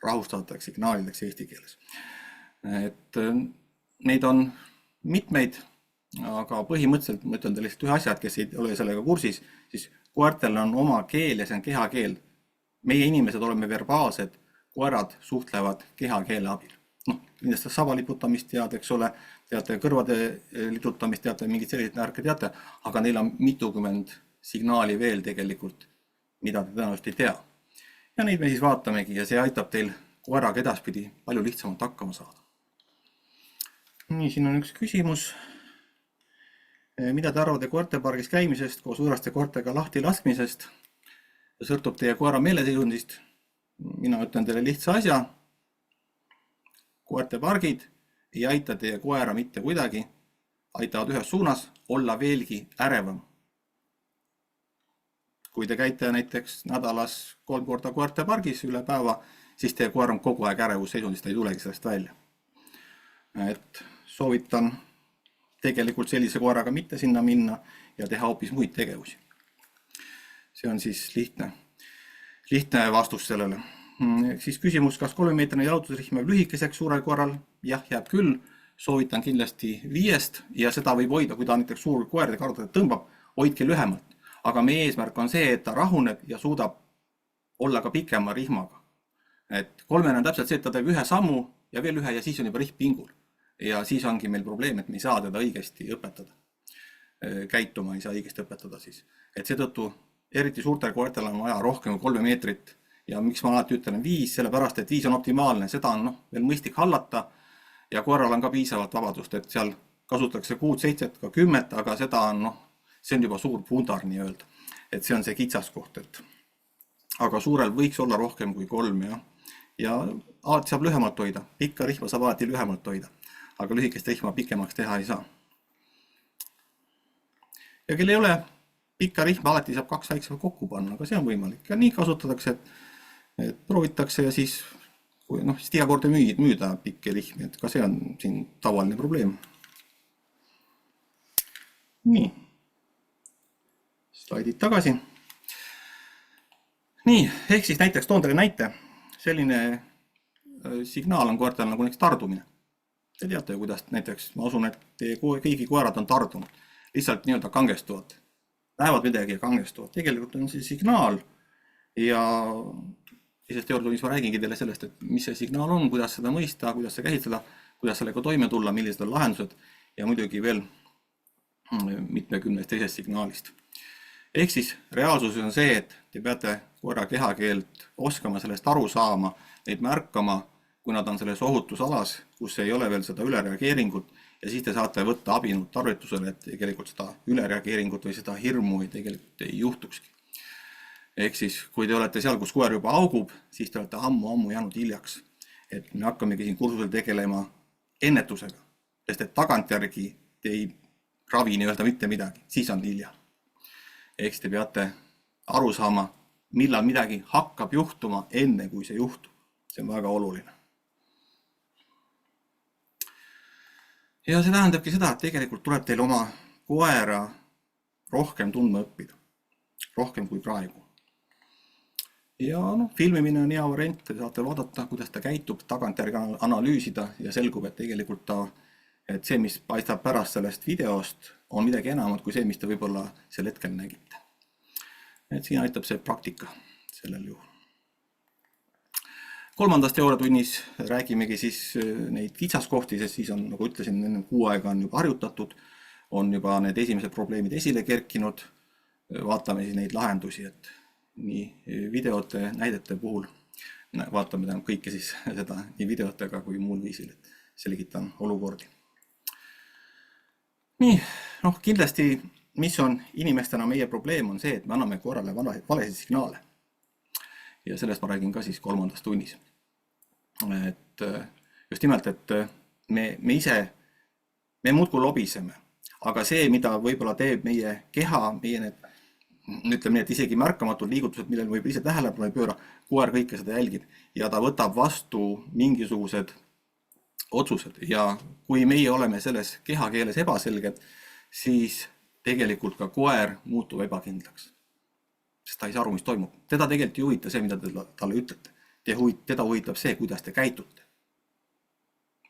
rahustavateks signaalideks eesti keeles. Et neid on mitmeid, aga põhimõtteliselt ma ütlen teile lihtsalt ühe asja, et kes ei ole sellega kursis, siis koertel on oma keel ja see on kehakeel. Meie inimesed oleme verbaalsed, koerad suhtlevad kehakeele abil. Kindlasti saba liputamist tead, eks ole, teate kõrvade liputamist, teate mingid sellised närke teate, aga neil on mitukümmend signaali veel tegelikult, mida te tõenäoliselt ei tea. Ja neid me siis vaatamegi ja see aitab teil koeraga edaspidi palju lihtsamalt hakkama saada. Nii, siin on üks küsimus. Mida te arvate koertepargis käimisest koos võõraste koertega lahti laskmisest? Sõltub teie koera meeleseisundist. Mina ütlen teile lihtsa asja. Koertepargid ei aita teie koera mitte kuidagi, aitavad ühes suunas olla veelgi ärevam. Kui te käite näiteks nädalas 3 korda koertepargis üle päeva, siis teie koer on kogu aeg ärevusseisundist, ei tulegi sellest välja. Et soovitan tegelikult sellise koeraga mitte sinna minna ja teha hoopis muid tegevusi. See on siis lihtne vastus sellele. Siis küsimus, kas 3-meetrine jalutusrihm jääb lühikeseks suurel koeral? Jah, jääb küll. Soovitan kindlasti 5 ja seda võib hoida, kui ta näiteks suur koer ja karudad tõmbab, hoidke lühemalt. Aga meie eesmärk on see, et ta rahuneb ja suudab olla ka pikema rihmaga. Et kolmene on täpselt see, et ta teeb ühe sammu ja veel ühe ja siis on juba rihm pingul. Ja siis ongi meil probleem, et me ei saa teda õigesti õpetada. Käituma ei saa õigesti õpetada siis. Et seetõttu eriti suurtel koertel on vaja rohkem kui 3 meetrit. Ja miks ma alati ütlen 5, sellepärast, et 5 on optimaalne, seda on veel mõistlik hallata ja koeral on ka piisavalt vabadust, et seal kasutatakse 6, 7, ka 10, aga seda on, see on juba suur pundar nii öelda, et see on see kitsaskoht, et aga suurel võiks olla rohkem kui 3 ja alati saab lühemalt hoida, pikka rihma saab alati lühemalt hoida, aga lühikest rihma pikemaks teha ei saa. Ja kel ei ole pikka rihma, alati saab 2 väiksemat kokku panna, aga see on võimalik ja nii kasutatakse, et proovitakse ja siis iga kord ei müüda pikki rihmi, et ka see on siin tavaline probleem. Nii, slaidid tagasi. Nii, ehk siis näiteks toon teile näite. Selline signaal on koertal nagu näiteks tardumine. Te teate, kuidas näiteks, ma usun, et teie kõigi koerad on tardunud. Lihtsalt nii-öelda kangestuvad. Lähevad midagi ja kangestuvad. Tegelikult on see signaal ja teisest teoretuunis ma räägingi teile sellest, et mis see signaal on, kuidas seda mõista, kuidas seda käsitleda, kuidas sellega toime tulla, millised on lahendused ja muidugi veel mitmekümnest teisest signaalist. Ehk siis reaalsus on see, et te peate koera kehakeelt oskama sellest aru saama, neid märkama, kui nad on selles ohutusalas, kus ei ole veel seda ülereageeringut ja siis te saate võtta abinud tarvitusele, et tegelikult seda ülereageeringut või seda hirmu tegelikult ei juhtukski. Ehk siis, kui te olete seal, kus koer juba augub, siis te olete ammu jäänud hiljaks. Et me hakkamegi siin kursusel tegelema ennetusega, sest et tagantjärgi te ei ravi nii-öelda mitte midagi, siis on hilja. Ehk te peate aru saama, millal midagi hakkab juhtuma enne, kui see juhtub. See on väga oluline. Ja see tähendabki seda, et tegelikult tuleb teil oma koera rohkem tundma õppida. Rohkem kui praegu. Ja filmimine on hea variant, te saate vaadata, kuidas ta käitub, tagantjärgi analüüsida ja selgub, et tegelikult et see, mis paistab pärast sellest videost, on midagi enamat kui see, mis te võib-olla sel hetkel nägite. Et siin aitab see praktika sellel juhul. 3. teooriatunnis räägimegi siis neid kitsaskohti, sest siis on, nagu ütlesin, enne 6 aega on juba harjutatud, on juba need esimesed probleemid esile kerkinud, vaatame siis neid lahendusi, et nii videote näidete puhul vaatame kõike siis seda nii videotega kui muul viisil, et selgitan olukordi. Nii, kindlasti, mis on inimestena meie probleem, on see, et me anname koerale valesid signaale. Ja sellest ma räägin ka siis 3. tunnis. Et just nimelt, et me ise, me muudkui lobiseme, aga see, mida võib-olla teeb meie keha, meie need ütleme nii, et isegi märkamatud liigutused, millel võib ise tähelepanu ei pööra, koer kõike seda jälgib ja ta võtab vastu mingisugused otsused ja kui meie oleme selles kehakeeles ebaselged, siis tegelikult ka koer muutub ebakindlaks. Sest ta ei saa aru, mis toimub. Teda tegelikult ei huvita see, mida te talle ütlete. Teda huvitab see, kuidas te käitute.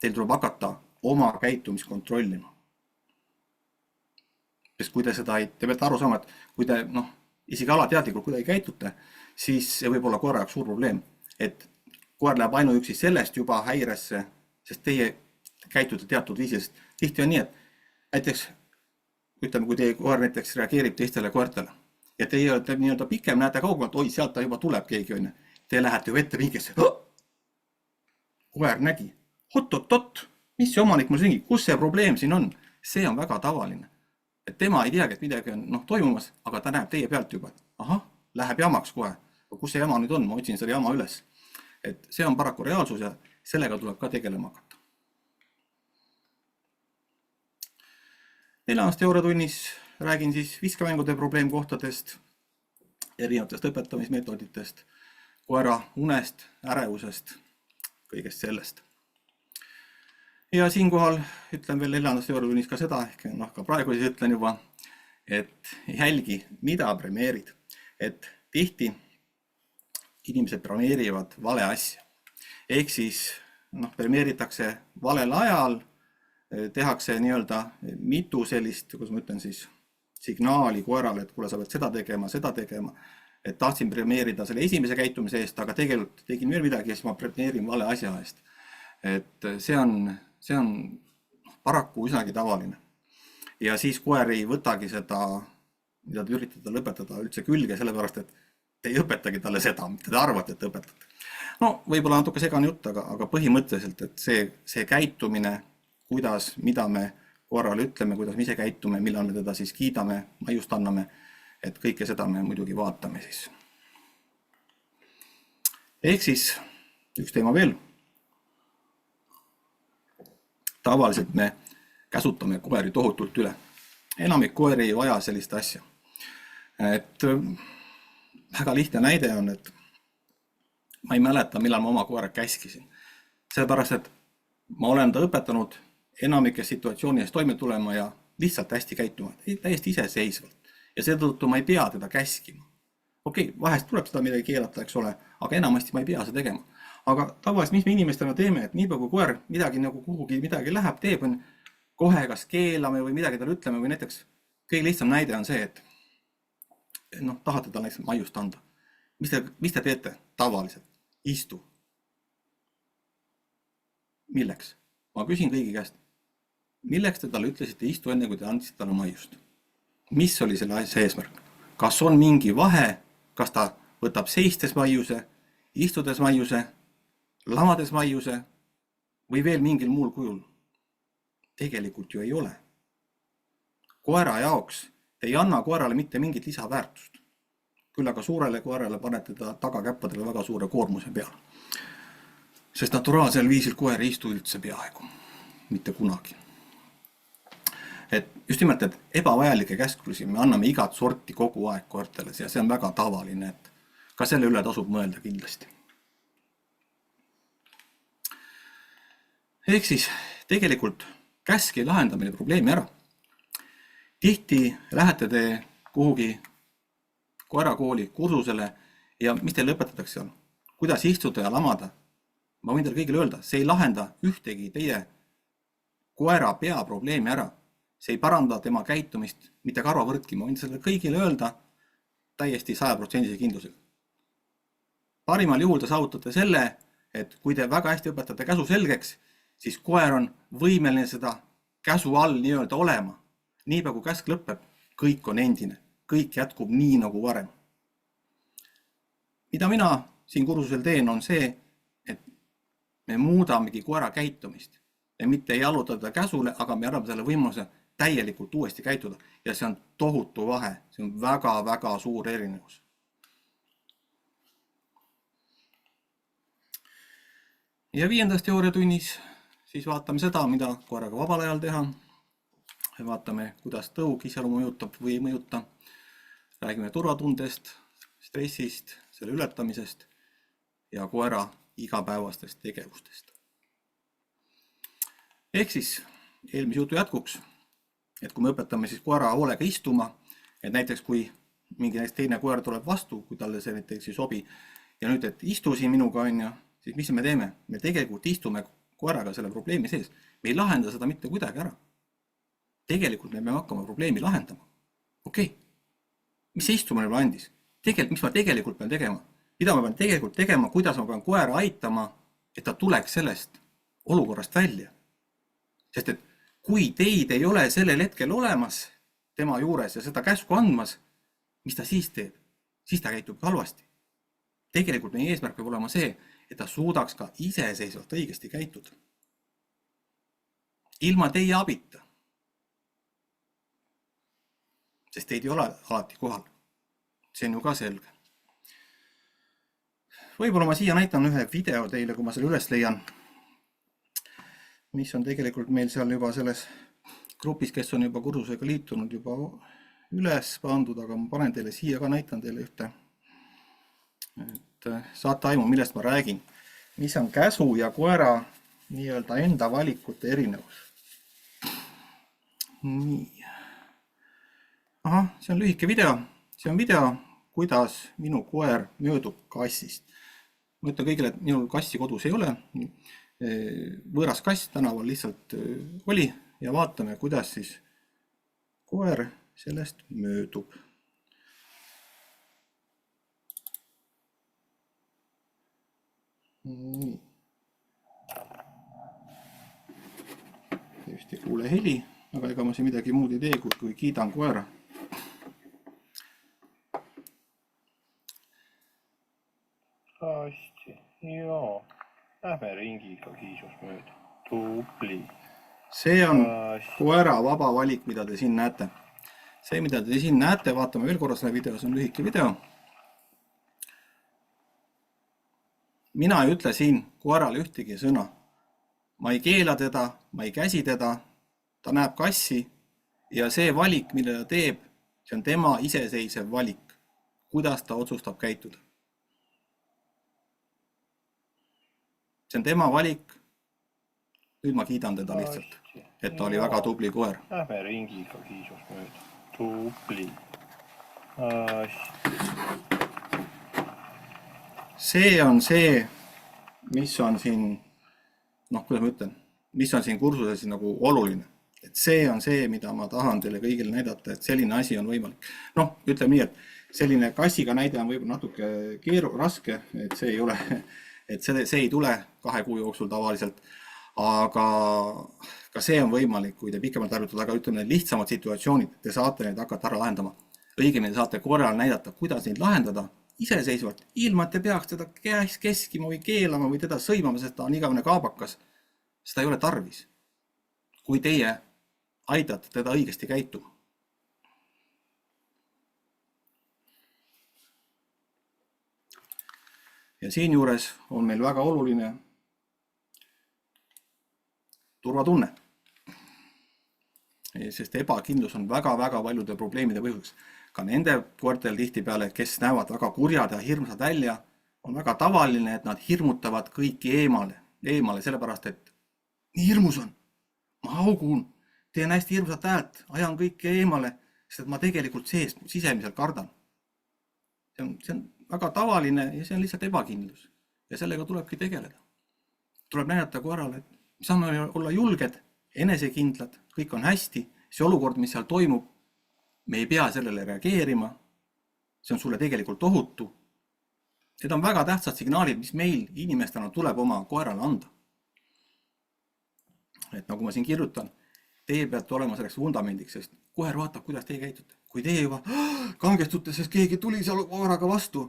Teil tuleb hakata oma käitumist kontrollima. Sest kui te seda te peate aru saama, et kui te isegi alateadlikult kui te ei käitute, siis see võib olla koera jaoks suur probleem. Et koer läheb ainuüksi sellest juba häiresse, sest teie käitute teatud viisil. Tihti on nii, et näiteks, ütleme, kui teie koer näiteks reageerib teistele koertele ja teie olete nii-öelda pikem, näete kaugemalt, oi, sealt ta juba tuleb keegi on. Te lähete ju ette pingesse. Koer nägi. Oot, mis see omanik mul singi? Kus see probleem siin on? See on väga tavaline. Et tema ei teagi, et midagi on toimumas, aga ta näeb teie pealt juba. Ahah, läheb jamaks kohe. Kus see jama nüüd on? Ma otsin selle jama üles. Et see on paraku reaalsus ja sellega tuleb ka tegelema hakata. 4. teooriatunnis räägin siis viskemängude probleemkohtadest, erinevatest õpetamismeetoditest, koera unest, ärevusest, kõigest sellest. Ja siinkohal ütlen veel 4. teooriatunnis ka seda, ehk ka praegu siis ütlen juba, et jälgi, mida premeerid. Et tihti inimesed premeerivad vale asja. Ehk siis premeeritakse valel ajal, tehakse nii-öelda mitu sellist, kuidas ma ütlen siis, signaali koerale, et kuule, sa pead seda tegema et tahtsin premeerida selle esimese käitumise eest, aga tegelikult tegin veel midagi ja siis ma premeerin vale asja eest. Et see on paraku üsnagi tavaline. Ja siis koer ei võtagi seda, mida te üritate lõpetada üldse külge, sellepärast, et te ei õpetagi talle seda, mida te arvate, et õpetate. No, võib-olla natuke segane jutt, aga põhimõtteliselt, et see käitumine, kuidas, mida me koerale ütleme, kuidas me ise käitume, millal me teda siis kiidame, maiust anname, et kõike seda me muidugi vaatame siis. Ehk siis üks teema veel. Tavaliselt me käsutame koeri tohutult üle. Enamik koeri ei vaja sellist asja. Et väga lihtne näide on, et ma ei mäleta, millal ma oma koera käskisin. Sellepärast, et ma olen ta õpetanud enamikes situatsioonides toime tulema ja lihtsalt hästi käituma, täiesti iseseisvalt. Ja seetõttu ma ei pea teda käskima. Okei, vahest tuleb seda midagi keelata, eks ole, aga enamasti ma ei pea seda tegema. Aga tavaliselt, mis me inimestena teeme, et niipea kui koer midagi nagu kuhugi midagi läheb, teeb, on kohe kas keelame või midagi talle ütleme või näiteks kõige lihtsam näide on see, et tahate talle näiteks maiust anda. Mis te teete tavaliselt? Istu. Milleks? Ma küsin kõigi käest. Milleks te talle ütlesite istu enne, kui te andsite talle maiust? Mis oli selle asja eesmärk? Kas on mingi vahe, kas ta võtab seistes maiuse, istudes maiuse, lamades maiuse või veel mingil muul kujul? Tegelikult ju ei ole. Koera jaoks te ei anna koerale mitte mingit lisaväärtust. Küll aga suurele koerale panete ta tagakäppadele väga suure koormuse peale. Sest naturaalsel viisil koer ei istu üldse peaaegu. Mitte kunagi. Et just nimelt, et ebavajalikke käsklusi me anname igat sorti kogu aeg koertele ja see on väga tavaline, et ka selle üle tasub mõelda kindlasti. Ehk siis tegelikult käsk ei lahenda meile probleemi ära. Tihti lähete te kuhugi koerakooli kursusele ja mis teile õpetatakse on? Kuidas istuda ja lamada? Ma võin teile kõigile öelda, see ei lahenda ühtegi teie koera pea probleemi ära. See ei paranda tema käitumist, mitte karvavõrdki. Ma võin selle kõigile öelda täiesti 100% kindlusega. Parimal juhul te saavutate selle, et kui te väga hästi õpetate käsu selgeks, siis koer on võimeline seda käsu all nii-öelda olema. Niipea kui käsk lõpeb, kõik on endine. Kõik jätkub nii nagu varem. Mida mina siin kursusel teen, on see, et me muudamegi koera käitumist. Ja mitte ei alutada käsule, aga me anname selle võimaluse täielikult uuesti käituda. Ja see on tohutu vahe. See on väga-väga suur erinevus. Ja 5. teooriatunnis siis vaatame seda, mida koeraga vabal ajal teha. Vaatame, kuidas tõug iseloomu mõjutab või ei mõjuta. Räägime turvatundest, stressist, selle ületamisest ja koera igapäevastest tegevustest. Ehk siis eelmise jutu jätkuks, et kui me õpetame siis koera hoolega istuma, et näiteks kui mingi teine koer tuleb vastu, kui talle see näiteks ei sobi, ja nüüd, et istu siin minuga on ja siis mis me teeme? Me tegelikult istume koeraga selle probleemi sees. Me ei lahenda seda mitte kuidagi ära. Tegelikult me peame hakkama probleemi lahendama. Okei. Mis see istumine mulle andis? Mis ma tegelikult pean tegema? Mida ma pean tegelikult tegema, kuidas ma pean koera aitama, et ta tuleks sellest olukorrast välja? Sest et kui teid ei ole sellel hetkel olemas tema juures ja seda käsku andmas, mis ta siis teeb? Siis ta käitub halvasti. Tegelikult meie eesmärk peab olema see, et ta suudaks ka iseseisvalt õigesti käituda. Ilma teie abita. Sest teid ei ole alati kohal. See on ju ka selge. Võib-olla ma siia näitan ühe video teile, kui ma selle üles leian, mis on tegelikult meil seal juba selles grupis, kes on juba kursusega liitunud, juba üles pandud, aga ma panen teile siia ka, näitan teile ühte. Et saate aimu, millest ma räägin. Mis on käsu ja koera nii-öelda enda valikute erinevus. Nii. Aha, see on lühike video. See on video, kuidas minu koer möödub kassist. Ma ütlen kõigile, et minul kassi kodus ei ole. Võõras kass tänaval lihtsalt oli ja vaatame, kuidas siis koer sellest möödub. Nii. Just ei kuule heli, aga ega ma siin midagi muud ei tee, kui kiidan koera. Hästi, joo. Lähme ringiga kiisus mööda. Tubli. See on koera vaba valik, mida te siin näete. See, mida te siin näete, vaatame veel korra selle video, see on lühike video. Mina ei ütle siin koerale ühtegi sõna. Ma ei keela teda, ma ei käsi teda, ta näeb kassi ja see valik, mille ta teeb, see on tema iseseisev valik, kuidas ta otsustab käituda. See on tema valik. Nüüd ma kiidan teda lihtsalt, et ta oli väga tubli koer. Lähme ringiga kiisus mööda. Tubli. See on see, mis on siin, kuidas ma ütlen, mis on siin kursuses nagu oluline. Et see on see, mida ma tahan teile kõigile näidata, et selline asi on võimalik. Ütleme nii, et selline kassiga näide on võib-olla natuke raske, et see ei ole, et see ei tule 2 kuu jooksul tavaliselt, aga ka see on võimalik, kui te pikemalt arvutada, aga ütleme need lihtsamad situatsioonid, te saate neid hakata ära lahendama. Õigemini te saate korral näidata, kuidas neid lahendada iseseisvalt, ilma et te peaks teda keskima või keelama või teda sõimama, sest ta on igavene kaabakas. Seda ei ole tarvis, kui teie aitate teda õigesti käituma. Ja siin juures on meil väga oluline turvatunne. Sest ebakindlus on väga-väga paljude probleemide põhjuseks. Ka nende koertel tihtipeale, kes näevad väga kurjad ja hirmsad välja, on väga tavaline, et nad hirmutavad kõiki eemale, sellepärast, et nii hirmus on. Ma haugun, teen hästi hirmsat häält, ajan kõike eemale, sest ma tegelikult sisemiselt kardan. See on väga tavaline ja see on lihtsalt ebakindlus. Ja sellega tulebki tegeleda. Tuleb näidata koerale, et me saame olla julged, enesekindlad, kõik on hästi, see olukord, mis seal toimub, me ei pea sellele reageerima, see on sulle tegelikult ohutu. Need on väga tähtsad signaalid, mis meil inimestena tuleb oma koerale anda. Et nagu ma siin kirjutan, teie peate olema selleks vundamendiks, sest koer vaatab, kuidas teie käitute. Kui teie juba kangestute, sest keegi tuli seal koeraga vastu,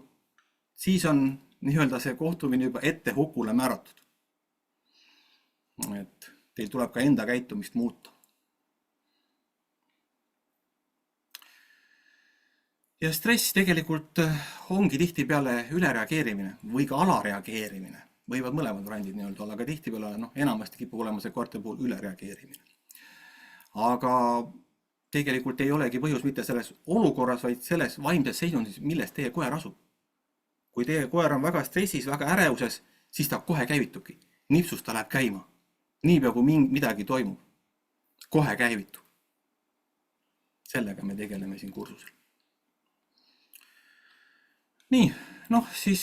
siis on nii-öelda see kohtumine juba ette hukule määratud. Et teil tuleb ka enda käitumist muuta. Ja stress tegelikult ongi tihtipeale ülereageerimine või ka alareageerimine. Võivad mõlemad variandid nii-öelda olla, aga tihtipeale enamasti kipub olema see koerte puhul ülereageerimine. Aga tegelikult ei olegi põhjus mitte selles olukorras, vaid selles vaimses seisundis, milles teie koer asub. Kui teie koer on väga stressis, väga ärevuses, siis ta kohe käivituki. Nipsus ta läheb käima. Niipea kui midagi toimub. Kohe käivitub. Sellega me tegeleme siin kursusel. Nii, siis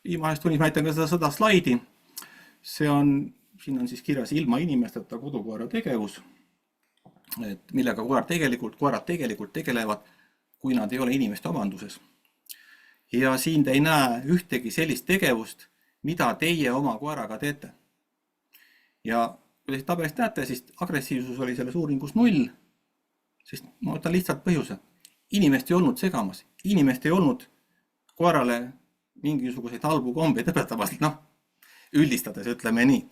viimast tunnis ma näitan ka seda slaidi. Siin on siis kirjas ilma inimesteta kodukoera tegevus, et millega koerad tegelikult tegelevad, kui nad ei ole inimeste omanduses. Ja siin te ei näe ühtegi sellist tegevust, mida teie oma koeraga teete. Ja kui te tabelist näete, siis agressiivsus oli selles uuringus 0, sest ma võtan lihtsalt põhjuse. Inimest ei olnud segamas, inimest ei olnud koerale mingisuguseid halbu kombeid õpetamas, üldistades ütleme nii.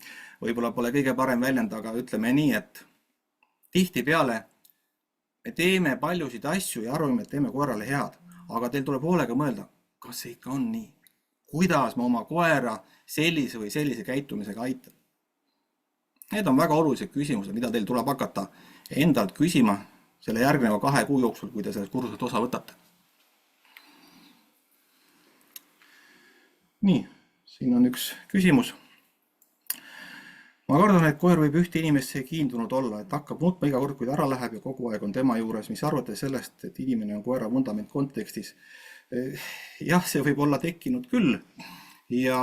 Võib-olla pole kõige parem väljend, aga ütleme nii, et tihtipeale me teeme paljusid asju ja arvame, et teeme koerale head, aga teil tuleb hoolega mõelda, kas see ikka on nii? Kuidas ma oma koera sellise või sellise käitumisega aitan? Need on väga olulised küsimused, mida teil tuleb hakata endalt küsima selle järgneva 2 kuu jooksul, kui te sellest kursuselt osa võtate. Nii, siin on üks küsimus. Ma kardan, et koer võib ühte inimesse kiindunud olla, et hakkab muutma iga kord, kui ta ära läheb ja kogu aeg on tema juures. Mis arvate sellest, et inimene on koera vundament kontekstis? Jah, see võib olla tekkinud küll. Ja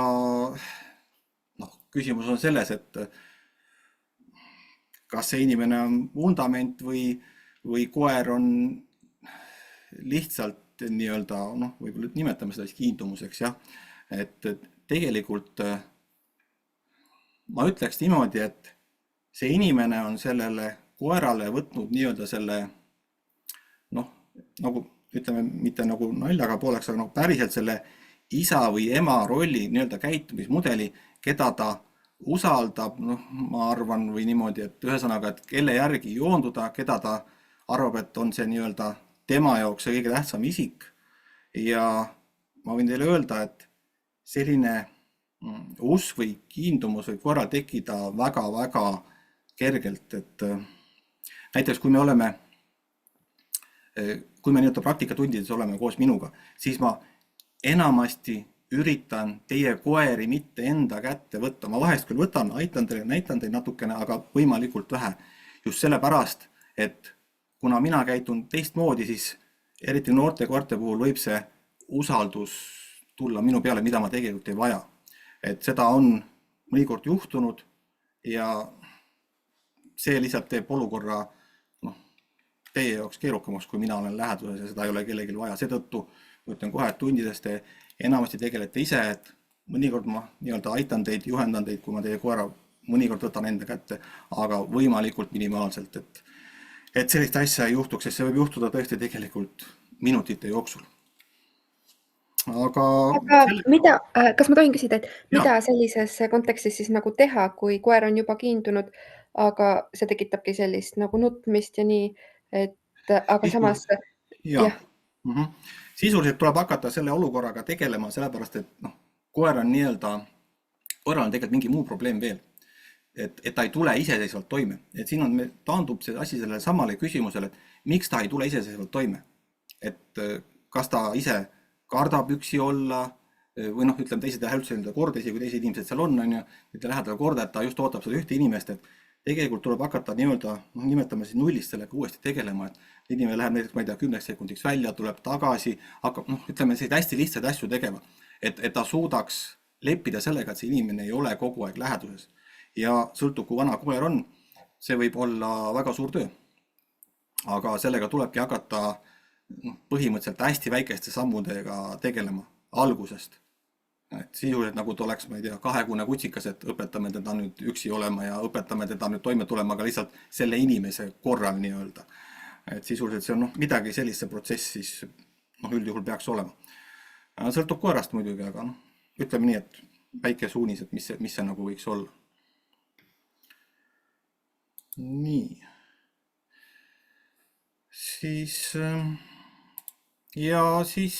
küsimus on selles, et kas see inimene on vundament või koer on lihtsalt nii-öelda, võib-olla nimetame seda kiindumuseks, jah. Et tegelikult ma ütleks niimoodi, et see inimene on sellele koerale võtnud nii-öelda selle, noh, nagu ütleme, mitte nagu naljaga pooleks, aga nagu päriselt selle isa või ema rolli nii-öelda käitumismudeli, keda ta usaldab, noh, ma arvan, või niimoodi, et ühesõnaga, et kelle järgi joonduda, keda ta arvab, et on see nii-öelda tema jaoks see kõige tähtsam isik. Ja ma võin teile öelda, et selline usk või kiindumus võib korral tekkida väga-väga kergelt, et näiteks kui me oleme, kui me nii-öelda praktikatundides oleme koos minuga, siis ma enamasti üritan teie koeri mitte enda kätte võtta. Ma vahest küll võtan, aitan teile, näitan teile natukene, aga võimalikult vähe. Just sellepärast, et kuna mina käitun teistmoodi, siis eriti noorte koerte puhul võib see usaldus tulla minu peale, mida ma tegelikult ei vaja. Et seda on mõnikord juhtunud ja see lihtsalt teeb olukorra teie jaoks keerukamaks, kui mina olen läheduses ja seda ei ole kellelgi vaja. Seetõttu ma ütlen kohe, et tundides te enamasti tegelete ise, et mõnikord ma nii-öelda aitan teid, juhendan teid, kui ma teie koera mõnikord võtan enda kätte, aga võimalikult minimaalselt, et sellist asja ei juhtuks, sest see võib juhtuda tõesti tegelikult minutite jooksul. Aga mida, kas ma tohin küsida, et mida sellises kontekstis siis nagu teha, kui koer on juba kiindunud, aga see tekitabki sellist nagu nutmist ja nii, et aga samas jah. Sisuliselt tuleb hakata selle olukorraga tegelema, sellepärast, et koer on nii-öelda, koeral on tegelikult mingi muu probleem veel, et ta ei tule iseseisvalt toime. Et siin on, taandub see asi sellele samale küsimusele, et miks ta ei tule iseseisvalt toime. Et kas ta ise kardab üksi olla või ütleme, teised läheb üldse kordesi, kui teised inimesed seal on ja te lähedale korda, et ta just ootab seda ühte inimest, et tegelikult tuleb hakata nii-öelda, nimetame siis nullist sellega uuesti tegelema, et inimene läheb näiteks, ma ei tea, 10 sekundiks välja, tuleb tagasi, hakkab, ütleme, sellised hästi lihtsaid asju tegema, et ta suudaks leppida sellega, et see inimene ei ole kogu aeg läheduses. Ja sõltub, kui vana koer on, see võib olla väga suur töö. Aga sellega tulebki hakata põhimõtteliselt hästi väikeste sammudega tegelema algusest. Et sisuliselt nagu ta oleks, ma ei tea, 2-kuune kutsikas, et õpetame teda nüüd üksi olema ja õpetame teda nüüd toime tulema, aga lihtsalt selle inimese korral nii-öelda. Et sisuliselt see on midagi sellise protsess siis üldjuhul peaks olema. Sõltub koerast muidugi, aga ütleme nii, et väike suunis, et mis see nagu võiks olla. Nii. Siis ja siis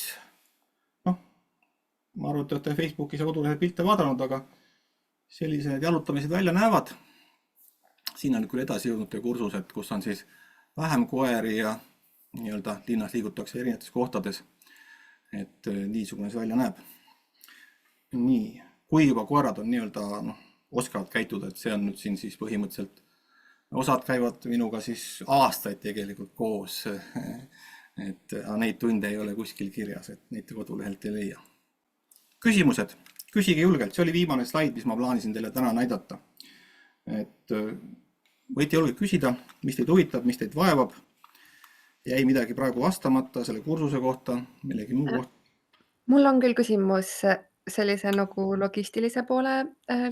ma arvan, et olete Facebookis ja kodulehel pilte vaadanud, aga sellised jalutamised välja näevad. Siin on küll edasi jõudnud kursused, kus on siis vähem koeri ja nii-öelda linnas liigutakse erinevates kohtades. Et niisugune see välja näeb. Nii, kui juba koerad on nii-öelda oskavad käituda, et see on nüüd siin siis põhimõtteliselt, osad käivad minuga siis aastaid tegelikult koos, et neid tunde ei ole kuskil kirjas, et neid kodulehelt ei leia. Küsimused. Küsige julgelt. See oli viimane slaid, mis ma plaanisin teile täna näidata. Et võite julgelt küsida, mis teid huvitab, mis teid vaevab. Jäi midagi praegu vastamata selle kursuse kohta, millegi muu kohta. Mul on küll küsimus sellise nagu logistilise poole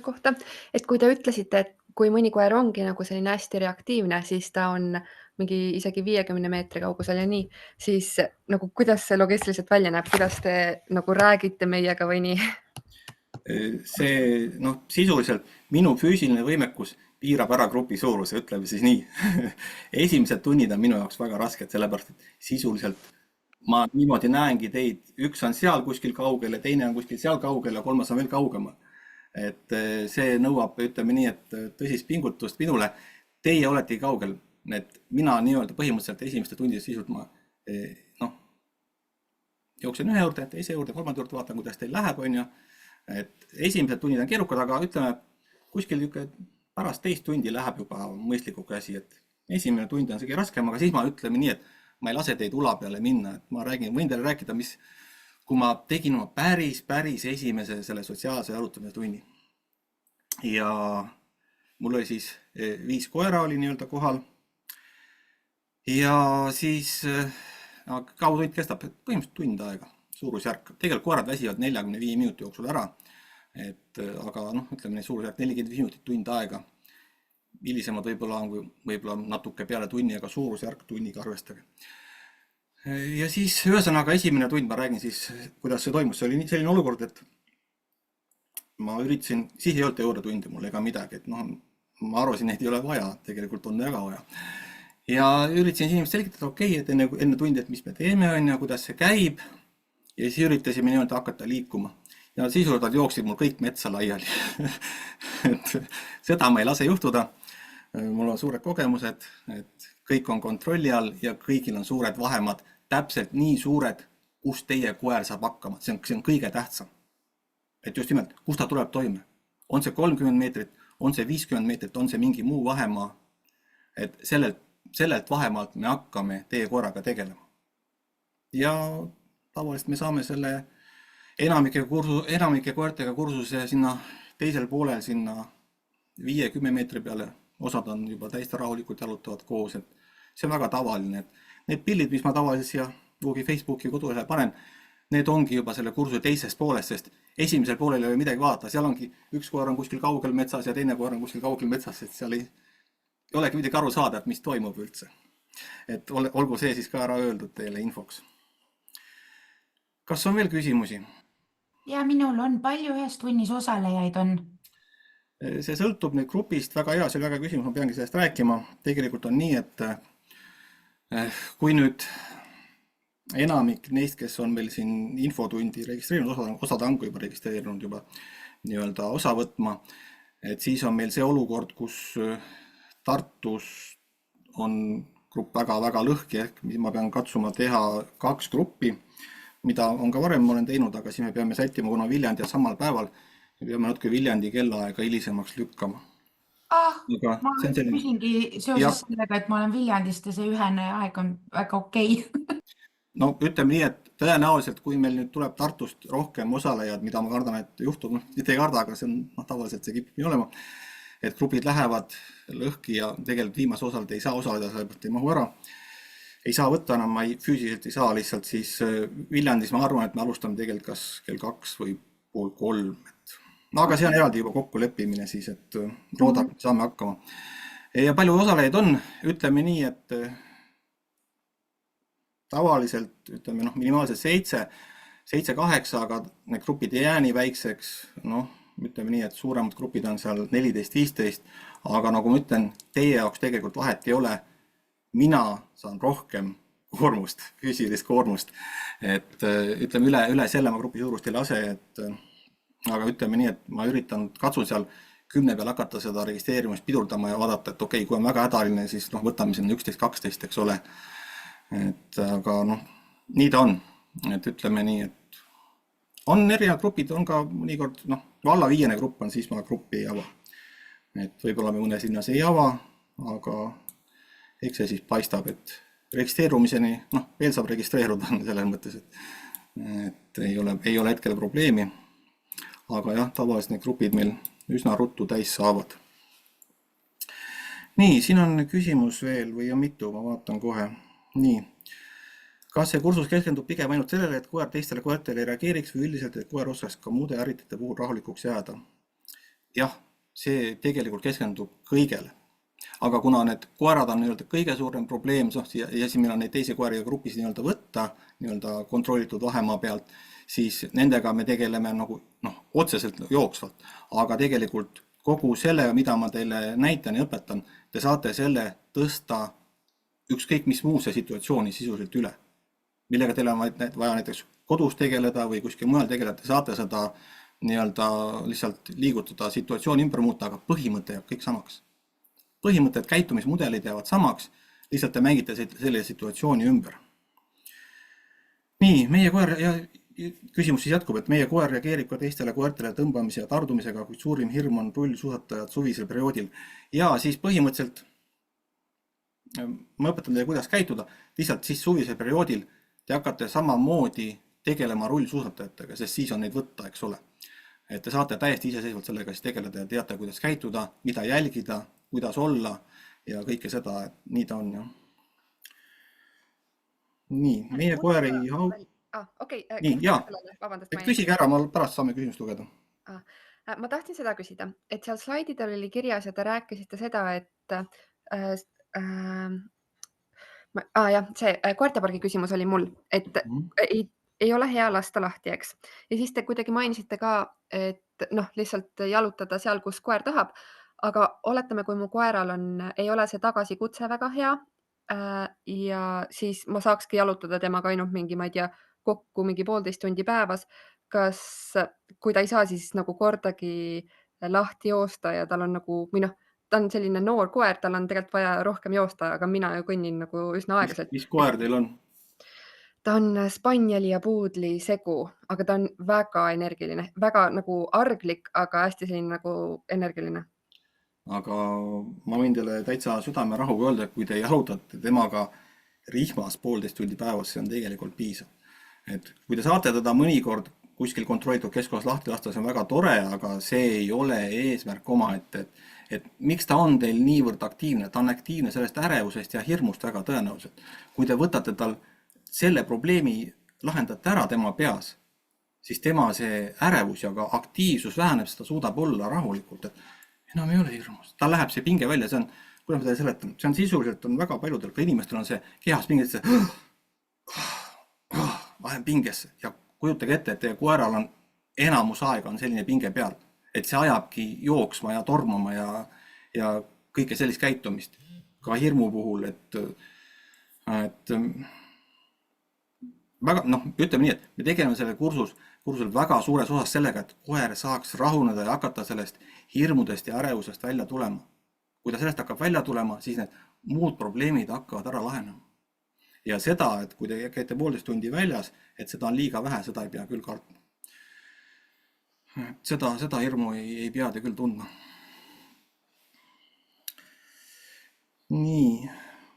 kohta, et kui te ütlesite, et kui mõni koer ongi nagu selline hästi reaktiivne, siis ta on mingi isegi 50 meetri kaugusel ja nii, siis nagu kuidas see logistiliselt välja näeb, kuidas te nagu räägite meiega või nii? See, sisuliselt minu füüsiline võimekus piirab ära grupi suuruse, ütleme siis nii. Esimesed tunnid on minu jaoks väga rasked, sellepärast, et sisuliselt ma niimoodi näengi teid, üks on seal kuskil kaugel ja teine on kuskil seal kaugel ja kolmas on veel kaugemal. Et see nõuab, ütleme nii, et tõsist pingutust minule. Teie oletegi kaugel, et mina nii-öelda põhimõtteliselt esimeste tundide sisult ma jooksen ühe juurde, teise juurde, kolmanda juurde, vaatan, kuidas teil läheb, on ju. Et esimesed tunnid on keerukad, aga ütleme, kuskil pärast teist tundi läheb juba mõistliku käsi, et esimene tund on isegi raskem, aga siis ma ütleme nii, et ma ei lase teid ula peale minna, et ma võin teile rääkida, kui ma tegin oma päris esimese selle sotsiaalse jalutamise tunni. Ja mul oli siis 5 koera oli nii-öelda kohal. Ja siis kaudtund kestab põhimõtteliselt tund aega, suurusjärk. Tegelikult koerad väsivad 45 minuti jooksul ära. Aga noh, ütleme nii suurusjärk 45 minutit, tund aega. Hilisemad võib-olla natuke peale tunni, aga suurusjärk tunniga arvestage. Ja siis ühesõnaga esimene tund, ma räägin siis, kuidas see toimus. See oli selline olukord, et ma üritasin, siis ei olnud teooriatunde mul ega midagi, et noh, ma arvasin, et ei ole vaja, tegelikult on väga vaja. Ja üritasin inimest selgitada, okei, et enne tundi, et mis me teeme, on ja kuidas see käib. Ja siis üritasime niimoodi hakata liikuma. Ja sisuliselt nad jooksid mul kõik metsa laiali. Et seda ma ei lase juhtuda. Mul on suured kogemused, et kõik on kontrolli all ja kõigil on suured vahemad, täpselt nii suured, kus teie koer saab hakkama. See on kõige tähtsam. Et just nimelt, kus ta tuleb toime. On see 30 meetrit, on see 50 meetrit, on see mingi muu vahemaa. Et sellelt vahemaalt me hakkame teie koeraga tegelema. Ja tavaliselt me saame selle enamike koertega kursuse sinna teisel poolel sinna 5-10 meetri peale. Osad on juba täiesti rahulikult jalutavad koos. Et see on väga tavaline. Need pildid, mis ma tavaliselt siia Facebooki kodulehele panen, need ongi juba selle kursuse teisest poolest, sest esimesel poolel ei ole midagi vaadata. Seal ongi üks koer on kuskil kaugel metsas ja teine koer on kuskil kaugel metsas, et seal ei olegi midagi aru saada, et mis toimub üldse. Et olgu see siis ka ära öeldud teile infoks. Kas on veel küsimusi? Ja minul on palju ühes tunnis osalejaid on. See sõltub nüüd grupist, väga hea, see oli väga küsimus, ma peangi sellest rääkima. Tegelikult on nii, et kui nüüd enamik neist, kes on meil siin infotundi registreerinud, osad on juba registreerinud juba nii-öelda osa võtma, et siis on meil see olukord, kus Tartus on grupp väga-väga lõhki, ehk ma pean katsuma teha 2 gruppi, mida on ka varem olen teinud, aga siis me peame sättima, kuna Viljandi on samal päeval, me peame natuke Viljandi kellaaega hilisemaks lükkama. Ma küsingi seoses sellega, et ma olen Viljandist ja see ühene aeg on väga okei. No ütleme nii, et tõenäoliselt, kui meil nüüd tuleb Tartust rohkem osalejad, mida ma kardan, et juhtub, mitte ei karda, aga see on tavaliselt see kipib nii olema, et grupid lähevad lõhki ja tegelikult viimase osalt ei saa osaleda, sellepärast ei mahu ära. Ei saa võtta enam, ma füüsiliselt ei saa lihtsalt, siis Viljandis ma arvan, et me alustame tegelikult kas kell 2 või pool 3. Aga see on eraldi juba kokkuleppimine siis, et loodab, et saame hakkama. Ja palju osalejaid on, ütleme nii, et tavaliselt, ütleme minimaalselt 7-8, aga need grupid ei jää nii väikseks, ütleme nii, et suuremad grupid on seal 14-15, aga nagu ma ütlen, teie jaoks tegelikult vahet ei ole, mina saan rohkem koormust, füüsilist koormust, et ütleme üle selle ma grupi suurust ei lase, aga ütleme nii, et ma katsun seal 10 peal hakata seda registreerimist pidurdama ja vaadata, et okei, kui on väga hädaline, siis võtame sinna 11-12, eks ole. Aga nii ta on, et ütleme nii, et on erinevad grupid, on ka mõnikord, alla 5 grupp on, siis ma gruppi ei ava. Et võib-olla me mõnes linnas ei ava, aga eks see siis paistab, et registreerumiseni, veel saab registreeruda selles mõttes, et ei ole hetkel probleemi. Aga jah, tavaliselt need grupid meil üsna ruttu täis saavad. Nii, siin on küsimus veel või on mitu, ma vaatan kohe. Nii, kas see kursus keskendub pigem ainult sellele, et koer teistele koertele ei reageeriks või üldiselt, et koer oskaks ka muude harritite puhul rahulikuks jääda? Jah, see tegelikult keskendub kõigele. Aga kuna need koerad on kõige suurem probleem, ja siis meil on neid teisi koeriga grupis võtta kontrollitud vahemaa pealt, siis nendega me tegeleme otseselt jooksvalt. Aga tegelikult kogu selle, mida ma teile näitan ja õpetan, te saate selle tõsta ükskõik mis muusse situatsiooni sisuliselt üle. Millega teil on vaja näiteks kodus tegeleda või kuskil mujal tegeleda, te saate seda lihtsalt liigutada situatsiooni ümber muuta, aga põhimõte jääb kõik samaks. Põhimõtted, käitumismudelid jäävad samaks, lihtsalt te mängite selle situatsiooni ümber. Nii, meie koer, ja küsimus siis jätkub, et meie koer reageerib ka teistele koertele tõmbamise ja tardumisega, kui suurim hirm on rullsuusatajad suvisel perioodil. Ja siis põhimõtteliselt ma õpetan teile, kuidas käituda, lihtsalt siis suvisel perioodil te hakkate samamoodi tegelema rullsuusatajatega, sest siis on neid võtta, eks ole. Et te saate täiesti iseseisvalt sellega siis tegeleda ja teate, kuidas käituda, mida jälgida, kuidas olla ja kõike seda, et nii ta on. Nii, meie koer ei... Okei, küsige ära, ma pärast saame küsimust lugeda. Ma tahtsin seda küsida, et seal slaididel oli kirjas ja te rääkisite seda, et jah, see koertepargi küsimus oli mul, et ei ole hea lasta lahti, eks. Ja siis te kuidagi mainisite ka, et lihtsalt jalutada seal, kus koer tahab. Aga oletame, kui mu koeral ei ole see tagasikutse väga hea ja siis ma saakski jalutada temaga ainult mingi, ma ei tea, kokku mingi 1,5 tundi päevas. Kui ta ei saa siis nagu kordagi lahti joosta ja tal on nagu, või ta on selline noor koer, tal on tegelikult vaja rohkem joosta, aga mina ju kõnnin nagu üsna aeglaselt. Mis koer teil on? Ta on spanieli ja puudli segu, aga ta on väga energiline, väga nagu arglik, aga hästi selline nagu energiline. Aga ma võin teile täitsa südamerahuga öelda, et kui te jalutate temaga rihmas 1,5 tundi päevas, see on tegelikult piisav. Et kui te saate teda mõnikord kuskil kontrollitud keskkonnas lahti lasta, see on väga tore, aga see ei ole eesmärk omaette. Et miks ta on teil niivõrd aktiivne? Ta on aktiivne sellest ärevusest ja hirmust väga tõenäoliselt. Kui te võtate tal selle probleemi, lahendate ära tema peas, siis tema see ärevus ja ka aktiivsus väheneb, sest ta suudab olla rahulikult. Enam ei ole hirmus. Ta läheb see pinge välja, see on, kuidas ma teile seletan, see on sisuliselt, on väga paljudel, ka inimestel on see kehas pinges, vahem pingesse ja kujutage ette, et teie koeral on enamus aega on selline pinge peal, et see ajabki jooksma ja tormama ja kõike sellist käitumist. Ka hirmu puhul, et väga, ütleme nii, et me tegeleme selle kursusel väga suures osas sellega, et koer saaks rahuneda ja hakata sellest hirmudest ja ärevusest välja tulema. Kui ta sellest hakkab välja tulema, siis need muud probleemid hakkavad ära lahenema. Ja seda, et kui te käite 1,5 tundi väljas, et seda on liiga vähe, seda ei pea küll kartma. Seda hirmu ei pea te küll tundma. Nii,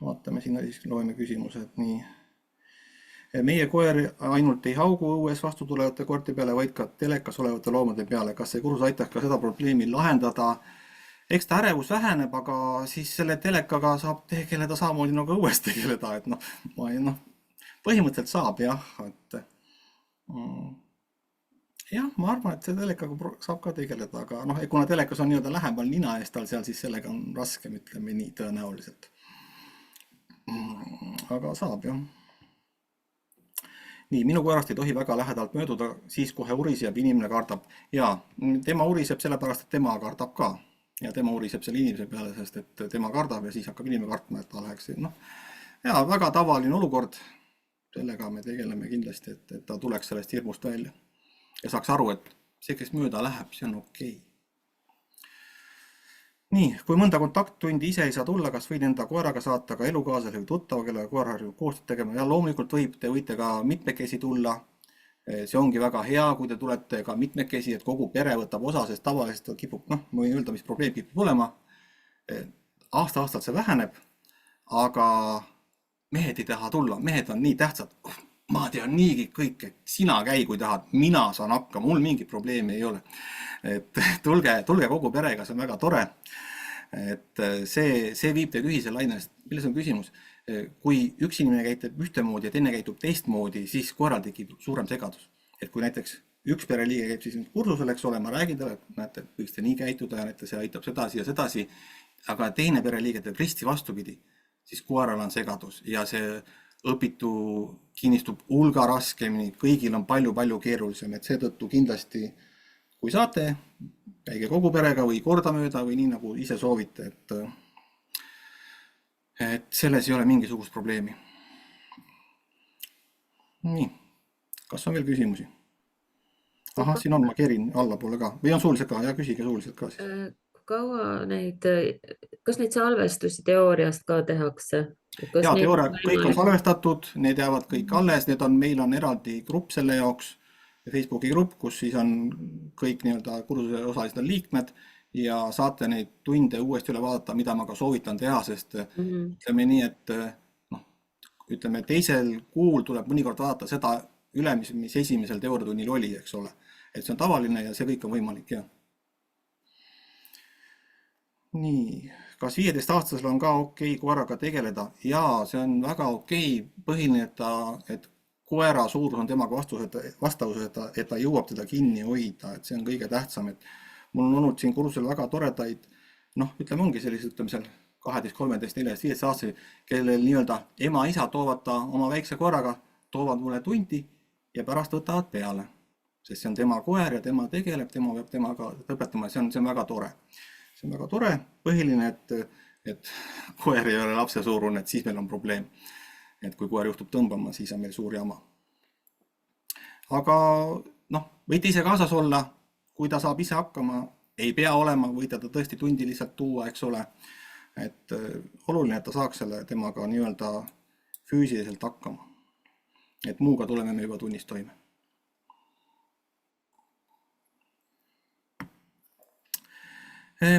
vaatame sinna siis, loeme küsimused. Nii. Meie koer ainult ei haugu õues vastu tulevate koerte peale, vaid ka telekas olevate loomade peale. Kas see kursus aitaks ka seda probleemi lahendada? Eks ta ärevus väheneb, aga siis selle telekaga saab tegeleda samamoodi nagu õues tegeleda. Et põhimõtteliselt saab jah. Jah, ma arvan, et see telekaga saab ka tegeleda, aga kuna telekas on nii-öelda lähemal nina eest tal seal, siis sellega on raskem, ütleme nii tõenäoliselt. Aga saab jah. Nii, minu koerast ei tohi väga lähedalt mööduda, siis kohe uriseb, inimene kardab. Ja tema uriseb sellepärast, et tema kardab ka. Ja tema uriseb selle inimese peale, sest et tema kardab ja siis hakkab inimene kartma, et ta läheks. Ja väga tavaline olukord. Sellega me tegeleme kindlasti, et ta tuleks sellest hirmust välja. Ja saaks aru, et see, kes mööda läheb, see on okei. Nii, kui mõnda kontakttundi ise ei saa tulla, kas võin enda koeraga saata ka elukaaslasele või tuttava, kellega koer harjub koostööd tegema. Ja loomulikult te võite ka mitmekesi tulla. See ongi väga hea, kui te tulete ka mitmekesi, et kogu pere võtab osa, sest tavaliselt kipub, ma võin öelda, mis probleem kipub olema. Aasta-aastalt see väheneb, aga mehed ei taha tulla. Mehed on nii tähtsad. Ma tean niigi kõik, et sina käi, kui tahad, mina saan hakka, mul mingit probleemi ei ole. Et tulge kogu perega, see on väga tore. Et see viib teid ühise lainest. Milles on küsimus? Kui üks inimene käitub ühtemoodi ja teine käitub teistmoodi, siis koeral tekib suurem segadus. Et kui näiteks üks pereliige käib siis kursusel, eks ole, ma räägin talle, et näete, võiks te nii käituda ja näete, see aitab sedasi ja sedasi, aga teine pereliige teeb risti vastupidi, siis koeral on segadus ja see õpitu kinnistub hulga raskemini, kõigil on palju keerulisem, et seetõttu kindlasti, kui saate, käige kogu perega või kordamööda või nii nagu ise soovite, et selles ei ole mingisugust probleemi. Nii, kas on veel küsimusi? Ahah, siin on, ma keerin allapoole ka. Või on suuliselt ka? Ja küsige suuliselt ka siis. Kas neid salvestusi teooriast ka tehakse? Ja teooria, kõik on salvestatud, need jäävad kõik alles, meil on eraldi grupp selle jaoks, Facebooki grupp, kus siis on kõik kursuse osalised on liikmed ja saate neid tunde uuesti üle vaadata, mida ma ka soovitan teha, sest ütleme nii, et ütleme teisel kuul tuleb mõnikord vaadata seda üle, mis esimesel teooriatunnil oli, eks ole. Et see on tavaline ja see kõik on võimalik, jah. Nii, kas 15-aastasel on ka okei koeraga tegeleda? Jaa, see on väga okei, põhiline, et koera suurus on temaga vastavuses, et ta jõuab teda kinni hoida, et see on kõige tähtsam, et mul on olnud siin kursusel väga toredaid, ütleme ongi sellised, ütleme seal 12, 13, 14, 15 aastasi, kellel nii-öelda ema-isa toovad ta oma väikse koeraga, toovad mulle tundi ja pärast võtavad peale. Sest see on tema koer ja tema tegeleb, tema peab temaga õpetama, see on väga tore. See on väga tore, põhiline, et koer ei ole lapse suurune, et siis meil on probleem. Et kui koer juhtub tõmbama, siis on meil suur jama. Aga võite ise kaasas olla, kui ta saab ise hakkama, ei pea olema, võite ta tõesti tundi lihtsalt tuua, eks ole. Et oluline, et ta saaks selle temaga nii-öelda füüsiliselt hakkama. Et muuga tuleme me juba tunnist toime.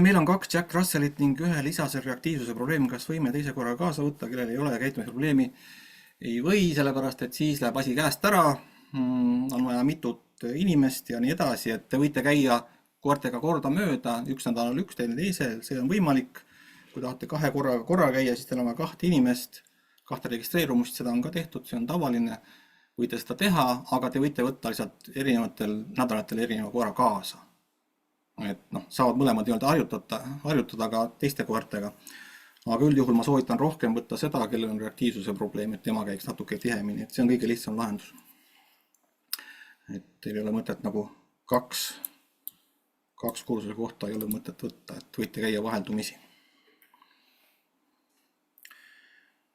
Meil on 2 Jack Russellit ning 1 lisase reaktiivsuse probleemi, kas võime teise korra kaasa võtta, kellel ei ole käitumise probleemi. Ei või, sellepärast, et siis läheb asi käest ära, on vaja mitut inimest ja nii edasi, et te võite käia koertega korda mööda, üks nädalal üks, teine teisel, see on võimalik. Kui tahate 2 korra käia, siis teil on vaja 2 inimest, 2 registreerumist, seda on ka tehtud, see on tavaline. Võite seda teha, aga te võite võtta lihtsalt erinevatel nädalatel erineva koera kaasa. Et saavad mõlemad harjutada ka teiste koertega. Aga üldjuhul ma soovitan rohkem võtta seda, kellel on reaktiivsuse probleem, et tema käiks natuke tihemini, et see on kõige lihtsam lahendus. Et teil ei ole mõtet nagu 2 kursuse kohta ei ole mõtet võtta, et võite käia vaheldumisi.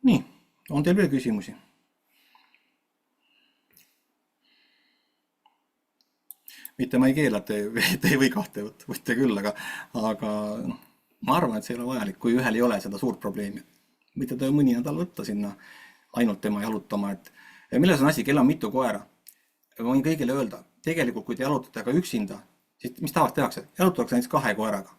Nii, on teil veel küsimusi? Mitte ma ei keela, te ei või 2 võtta, võite küll, aga ma arvan, et see ei ole vajalik, kui ühel ei ole seda suurt probleemi. Mitte ta mõni nädal võtta sinna ainult tema jalutama. Ja milles on asi, kell on mitu koera? Ma võin kõigile öelda, tegelikult kui te jalutate ka üksinda, siis mis tavaliselt tehakse? Jalutatakse näiteks 2 koeraga.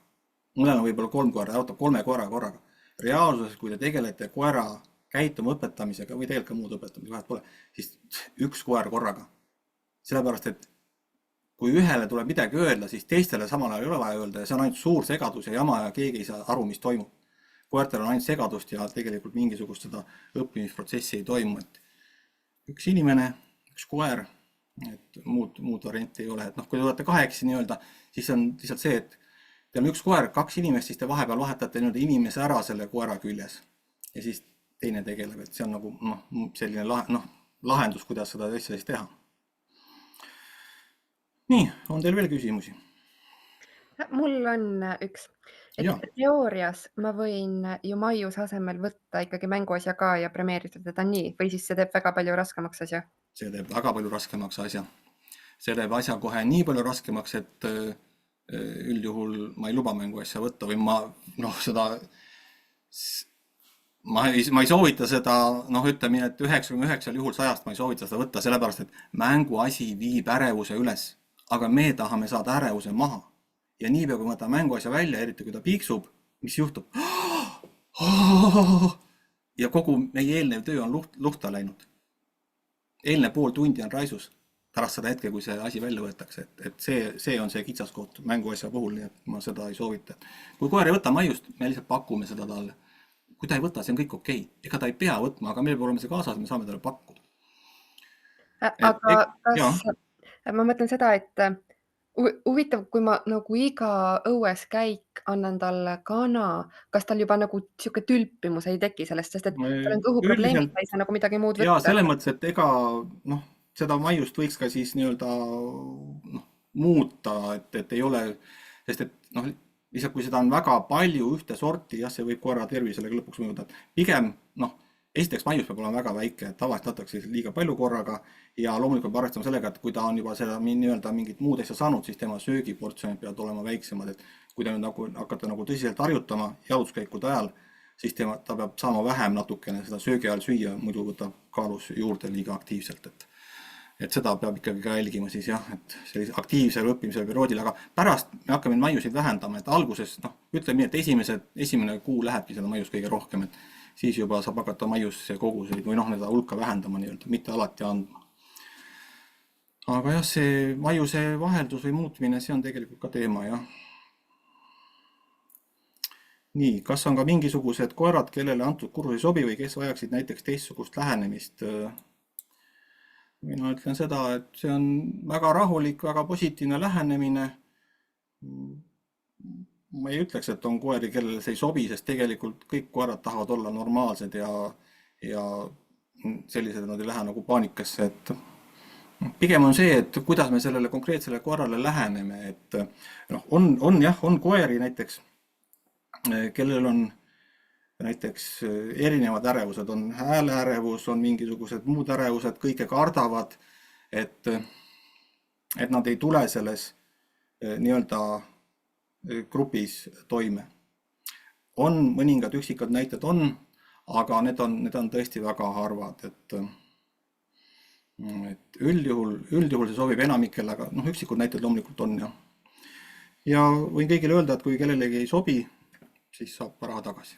Mõnel on võib-olla 3 koera, jalutab 3 koera korraga. Reaalsuses, kui te tegelete koera käituma õpetamisega või tegelikult ka muud õpetamisega, vahet pole, siis 1 koer korraga. Sellepärast, et kui ühele tuleb midagi öelda, siis teistele samal ajal ei ole vaja öelda ja see on ainult suur segadus ja jama ja keegi ei saa aru, mis toimub. Koertel on ainult segadust ja tegelikult mingisugust seda õppimisprotsessi ei toimu. Et 1 inimene, 1 koer, et muud varianti ei ole. Et kui te olete 2 nii-öelda, siis on lihtsalt see, et teil on 1 koer, 2 inimest, siis te vahepeal vahetate inimese ära selle koera küljes ja siis teine tegeleb, et see on nagu selline lahendus, kuidas seda asja siis teha. Nii, on teil veel küsimusi? Mul on üks. Teoorias ma võin ju maius asemel võtta ikkagi mänguasja ka ja premeerida teda nii, või siis see teeb väga palju raskemaks asja? See teeb väga palju raskemaks asja. See teeb asja kohe nii palju raskemaks, et üldjuhul ma ei luba mänguasja võtta või ma ei soovita seda, ütleme, et 99 juhul 100 ma ei soovita seda võtta, sellepärast, et mänguasi viib ärevuse üles. Aga me tahame saada ärevuse maha. Ja niipea, kui võtta mänguasja välja, eriti kui ta piiksub, mis juhtub? Ja kogu meie eelnev töö on luhta läinud. Eelne pool tundi on raisus pärast seda hetke, kui see asi välja võetakse. Et see on see kitsaskoht mänguasja puhul, nii et ma seda ei soovita. Kui koer ei võta maiust, me lihtsalt pakume seda talle. Kui ta ei võta, see on kõik okei. Ega ta ei pea võtma, aga meil peab olema see kaasas, me saame talle pakkuda. Aga kas... Ma mõtlen seda, et huvitav, kui ma nagu iga õues käik annan talle kana, kas tal juba nagu siuke tülpimus ei teki sellest, sest et tal on kõhuprobleemid, ta ei saa nagu midagi muud võtta. Ja selles mõttes, et ega seda maiust võiks ka siis nii-öelda muuta, et ei ole, sest et lihtsalt kui seda on väga palju ühte sorti, see võib koera tervisele lõpuks mõjuda. Pigem, esiteks maius peab olema väga väike, et tavaliselt tatakse liiga palju korraga ja loomulikult arvestama sellega, et kui ta on juba seda nii-öelda mingit muud asja saanud, siis tema söögiportsjonid peavad olema väiksemad, et kui te hakkate tõsiselt harjutama jalutuskäikude ajal, siis ta peab saama vähem natukene seda söögi ajal süüa, muidu võtab kaalus juurde liiga aktiivselt, et seda peab ikkagi ka jälgima siis jah, et sellise aktiivsel õppimisel perioodil, aga pärast me hakkame maiusid vähendama, et alguses, ütleme nii, et esimene kuu lähebki seda maius kõige rohkem, et siis juba saab hakata maiusse koguseid või seda hulka vähendama nii-öelda, mitte alati andma. Aga jah, see maiuse vaheldus või muutmine, see on tegelikult ka teema, jah. Nii, kas on ka mingisugused koerad, kellele antud kursus ei sobi või kes vajaksid näiteks teistsugust lähenemist? mina ütlen seda, et see on väga rahulik, väga positiivne lähenemine. Ma ei ütleks, et on koeri, kellele see ei sobi, sest tegelikult kõik koerad tahavad olla normaalsed ja sellised, nad ei lähe nagu paanikasse, et pigem on see, et kuidas me sellele konkreetsele koerale läheneme, et on koeri näiteks, kellel on näiteks erinevad ärevused, on hääleärevus, on mingisugused muud ärevused, kõike kardavad, et nad ei tule selles nii-öelda grupis toime. On mõningad üksikad näited on, aga need on tõesti väga harvad, et üldjuhul see sobib enamikele, aga üksikud näited loomulikult on. Ja võin kõigile öelda, et kui kellelegi ei sobi, siis saab raha tagasi.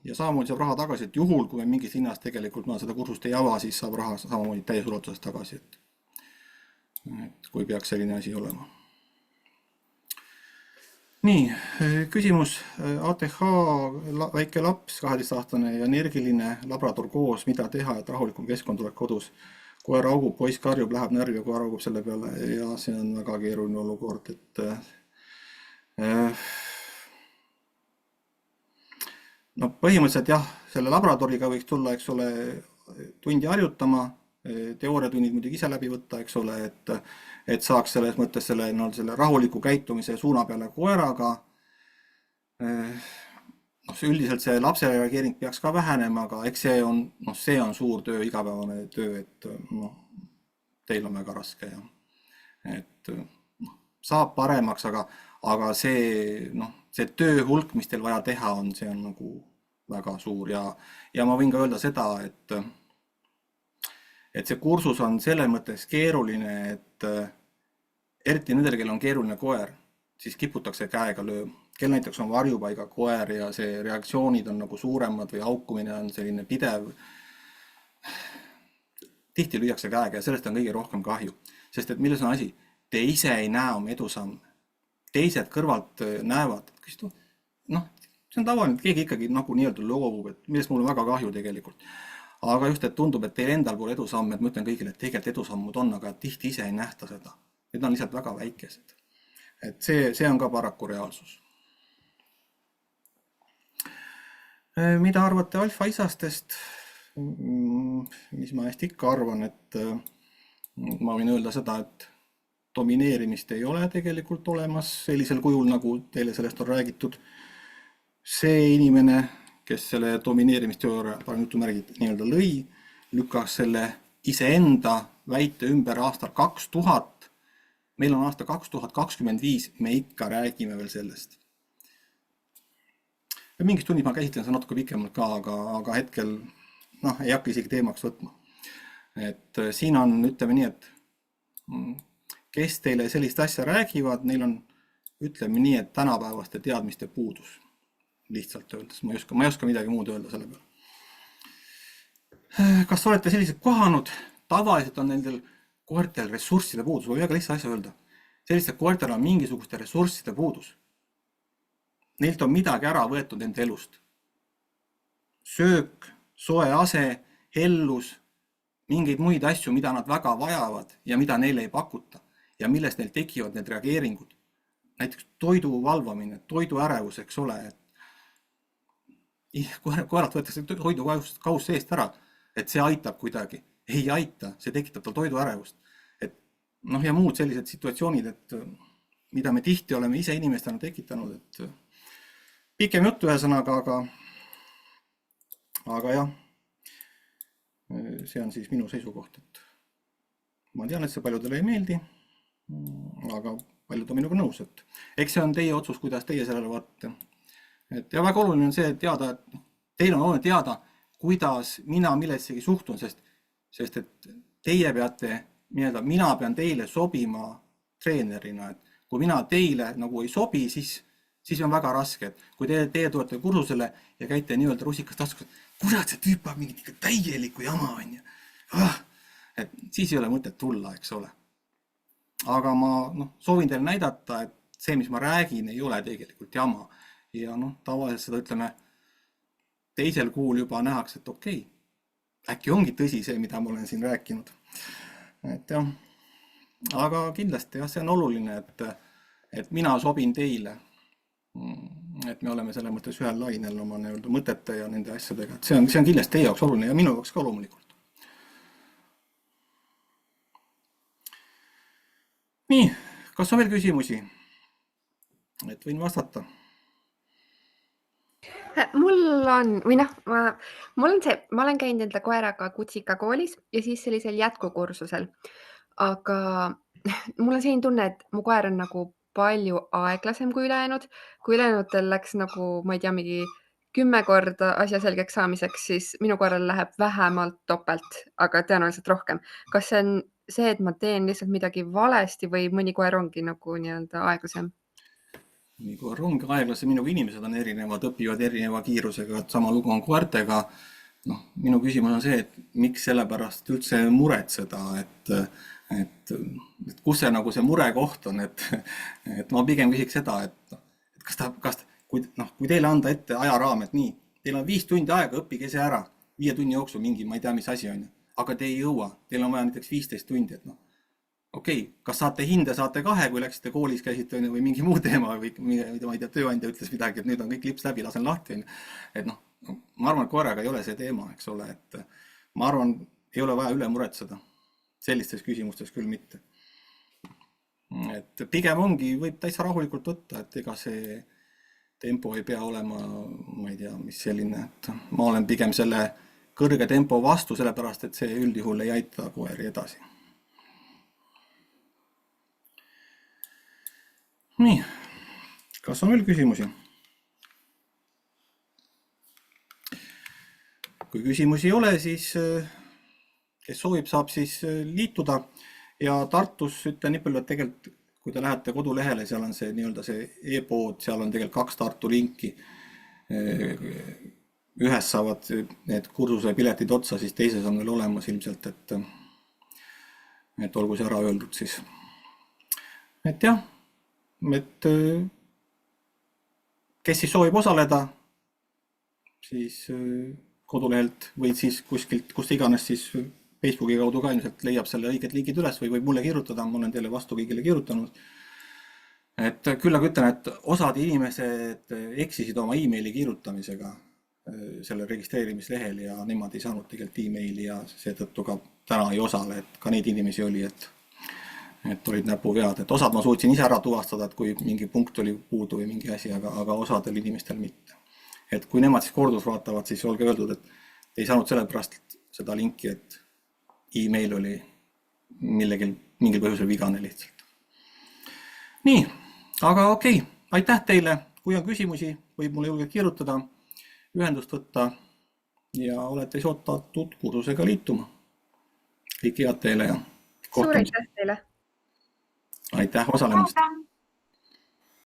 Ja samamoodi saab raha tagasi, et juhul, kui me mingis hinnas tegelikult seda kursust ei ava, siis saab raha samamoodi täies ulatuses tagasi, et kui peaks selline asi olema. Nii, küsimus. ATH väike laps, 12-aastane ja energiline labrador koos, mida teha, et rahulikum keskkond tuleb kodus. Koer augub, poiss karjub, läheb närvi ja koer augub selle peale ja see on väga keeruline olukord, et põhimõtteliselt jah, selle labradoriga võiks tulla, eks ole, tundi harjutama, teooriatunnid muidugi ise läbi võtta, eks ole, et saaks selles mõttes selle rahuliku käitumise suuna peale koeraga. Üldiselt see lapse reageering peaks ka vähenema, aga eks see on suur töö, igapäevane töö, et teil on väga raske ja et saab paremaks, aga see töö hulk, mis teil vaja teha on, see on nagu väga suur ja ma võin ka öelda seda, et see kursus on selles mõttes keeruline, et eriti nendel, kel on keeruline koer, siis kiputakse käega lööma. Kel näiteks on varjupaiga koer ja see reaktsioonid on nagu suuremad või haukumine on selline pidev. Tihti lüüakse käega ja sellest on kõige rohkem kahju. Sest et milles on asi? Te ise ei näe oma edusamme. Teised kõrvalt näevad. See on tavaline, et keegi ikkagi nagu nii-öelda loovub, et millest mul on väga kahju tegelikult. Aga just, et tundub, et teil endal pole edusamme, et ma ütlen kõigile, et tegelikult edusammud on, aga tihti ise ei nähta seda. Need on lihtsalt väga väikesed. Et see on ka paraku reaalsus. Mida arvate alfa isastest? Mis ma hästi ikka arvan, et ma võin öelda seda, et domineerimist ei ole tegelikult olemas sellisel kujul, nagu teile sellest on räägitud. See inimene, kes selle domineerimisteooria nii-öelda lõi, lükkas selle iseenda väite ümber aastal 2000. Meil on aasta 2025, me ikka räägime veel sellest. Mingis tunnis ma käsitlen seda natuke pikemalt ka, aga hetkel ei hakka isegi teemaks võtma. Et siin on, ütleme nii, et kes teile sellist asja räägivad, neil on, ütleme nii, et tänapäevaste teadmiste puudus. Lihtsalt öeldes, ma ei oska midagi muud öelda selle peale. Kas olete sellised kohanud? Tavaliselt on nendel koertel ressursside puudus, või väga lihtsalt asja öelda. Sellistel koertel on mingisuguste ressursside puudus. Neilt on midagi ära võetud enda elust. Söök, soe ase, hellus, mingeid muid asju, mida nad väga vajavad ja mida neile ei pakuta ja millest neil tekivad need reageeringud. Näiteks toidu valvamine, toidu ärevus, eks ole. Koeralt võetakse toidu kaus seest ära, et see aitab kuidagi. Ei aita, see tekitab tal toidu ärevust. Ja muud sellised situatsioonid, et mida me tihti oleme ise inimestena tekitanud, et pikem jutt ühesõnaga, aga jah, see on siis minu seisukoht, et ma tean, et see paljudele ei meeldi, aga paljud on minuga nõus, et eks see on teie otsus, kuidas teie sellele vaatate. Ja väga oluline on see teada, et teil on oluline teada, kuidas mina millessegi suhtun, sest et teie peate, mina pean teile sobima treenerina, et kui mina teile nagu ei sobi, siis on väga raske, et kui teie tulete kursusele ja käite nii-öelda rusikast taskus, kurat, see tüüp on mingi täieliku jama, et siis ei ole mõtet tulla, eks ole. Aga ma soovin teile näidata, et see, mis ma räägin, ei ole tegelikult jama. Ja tavaliselt seda ütleme, teisel kuul juba nähakse, et okei, äkki ongi tõsi see, mida ma olen siin rääkinud. Et jah, aga kindlasti jah, see on oluline, et mina sobin teile. Et me oleme selle mõttes ühel lainel oma mõtete ja nende asjadega. Et see on kindlasti teie jaoks oluline ja minu jaoks ka loomulikult. Nii, kas on veel küsimusi? Et võin vastata. Mul on, või noh, mul on see, ma olen käinud enda koeraga Kutsika koolis ja siis sellisel jätkukursusel. Aga mul on selline tunne, et mu koer on nagu palju aeglasem kui ülejäänud. Kui ülejäänutel läks nagu, ma ei tea, mingi 10 korda asja selgeks saamiseks, siis minu koeral läheb vähemalt topelt, aga tõenäoliselt rohkem. Kas see on see, et ma teen lihtsalt midagi valesti või mõni koer ongi nagu nii-öelda aeglasem? Nii koer ongi aeglasem, minuga inimesed on erinevad, õpivad erineva kiirusega, et sama lugu on koertega. No, minu küsimus on see, et miks sellepärast üldse muretseda, et kus see nagu see murekoht on, et ma pigem küsiks seda, et kui teile anda ette ajaraam, et nii, teil on 5 tundi aega, õppige see ära, 5 tunni jooksul mingi, ma ei tea, mis asi on, aga te ei jõua, teil on vaja näiteks 15 tundi, et okei, kas saate hinde, saate 2, kui läksite koolis, käisite või mingi muu teema või ma ei tea, tööandja ütles midagi, et nüüd on kõik lips läbi, lasen lahti. Et ma arvan, et koeraga ei ole see teema, eks ole, et ma arvan, ei ole vaja üle muretseda. Sellistes küsimustes küll mitte. Et pigem ongi, võib täitsa rahulikult võtta, et ega see tempo ei pea olema, ma ei tea, mis selline, et ma olen pigem selle kõrge tempo vastu, sellepärast, et see üldjuhul ei aita koeri edasi. Nii, kas on veel küsimusi? Kui küsimusi ei ole, siis kes soovib, saab siis liituda ja Tartus ütlen nii palju, et tegelikult kui te lähete kodulehele, seal on see nii-öelda see e-pood, seal on tegelikult 2 Tartu linki. Ühes saavad need kursuse piletid otsa, siis teises on veel olemas ilmselt, et olgu see ära öeldud siis. Et jah, et kes siis soovib osaleda, siis kodulehelt või siis kuskilt, kust iganes siis Facebooki kaudu ka ilmselt leiab selle õiged liigid üles või võib mulle kirjutada, ma olen teile vastu kõigile kirjutanud. Et küll aga ütlen, et osad inimesed eksisid oma e-maili kirjutamisega selle registreerimislehel ja nemad ei saanud tegelikult e-maili ja seetõttu ka täna ei osale, et ka neid inimesi oli, et olid näpuvead, et osad ma suutsin ise ära tuvastada, et kui mingi punkt oli puudu või mingi asi, aga osadel inimestel mitte. Et kui nemad siis kordus vaatavad, siis olge öeldud, et ei saanud sellepärast seda linki, et e-mail oli mingil põhjusel vigane lihtsalt. Nii, aga okei, aitäh teile, kui on küsimusi, võib mulle julgelt kirjutada, ühendust võtta ja olete siis ootatud kursusega liituma. Kõik head teile ja kohtumist. Suur aitäh teile! Aitäh osalemast!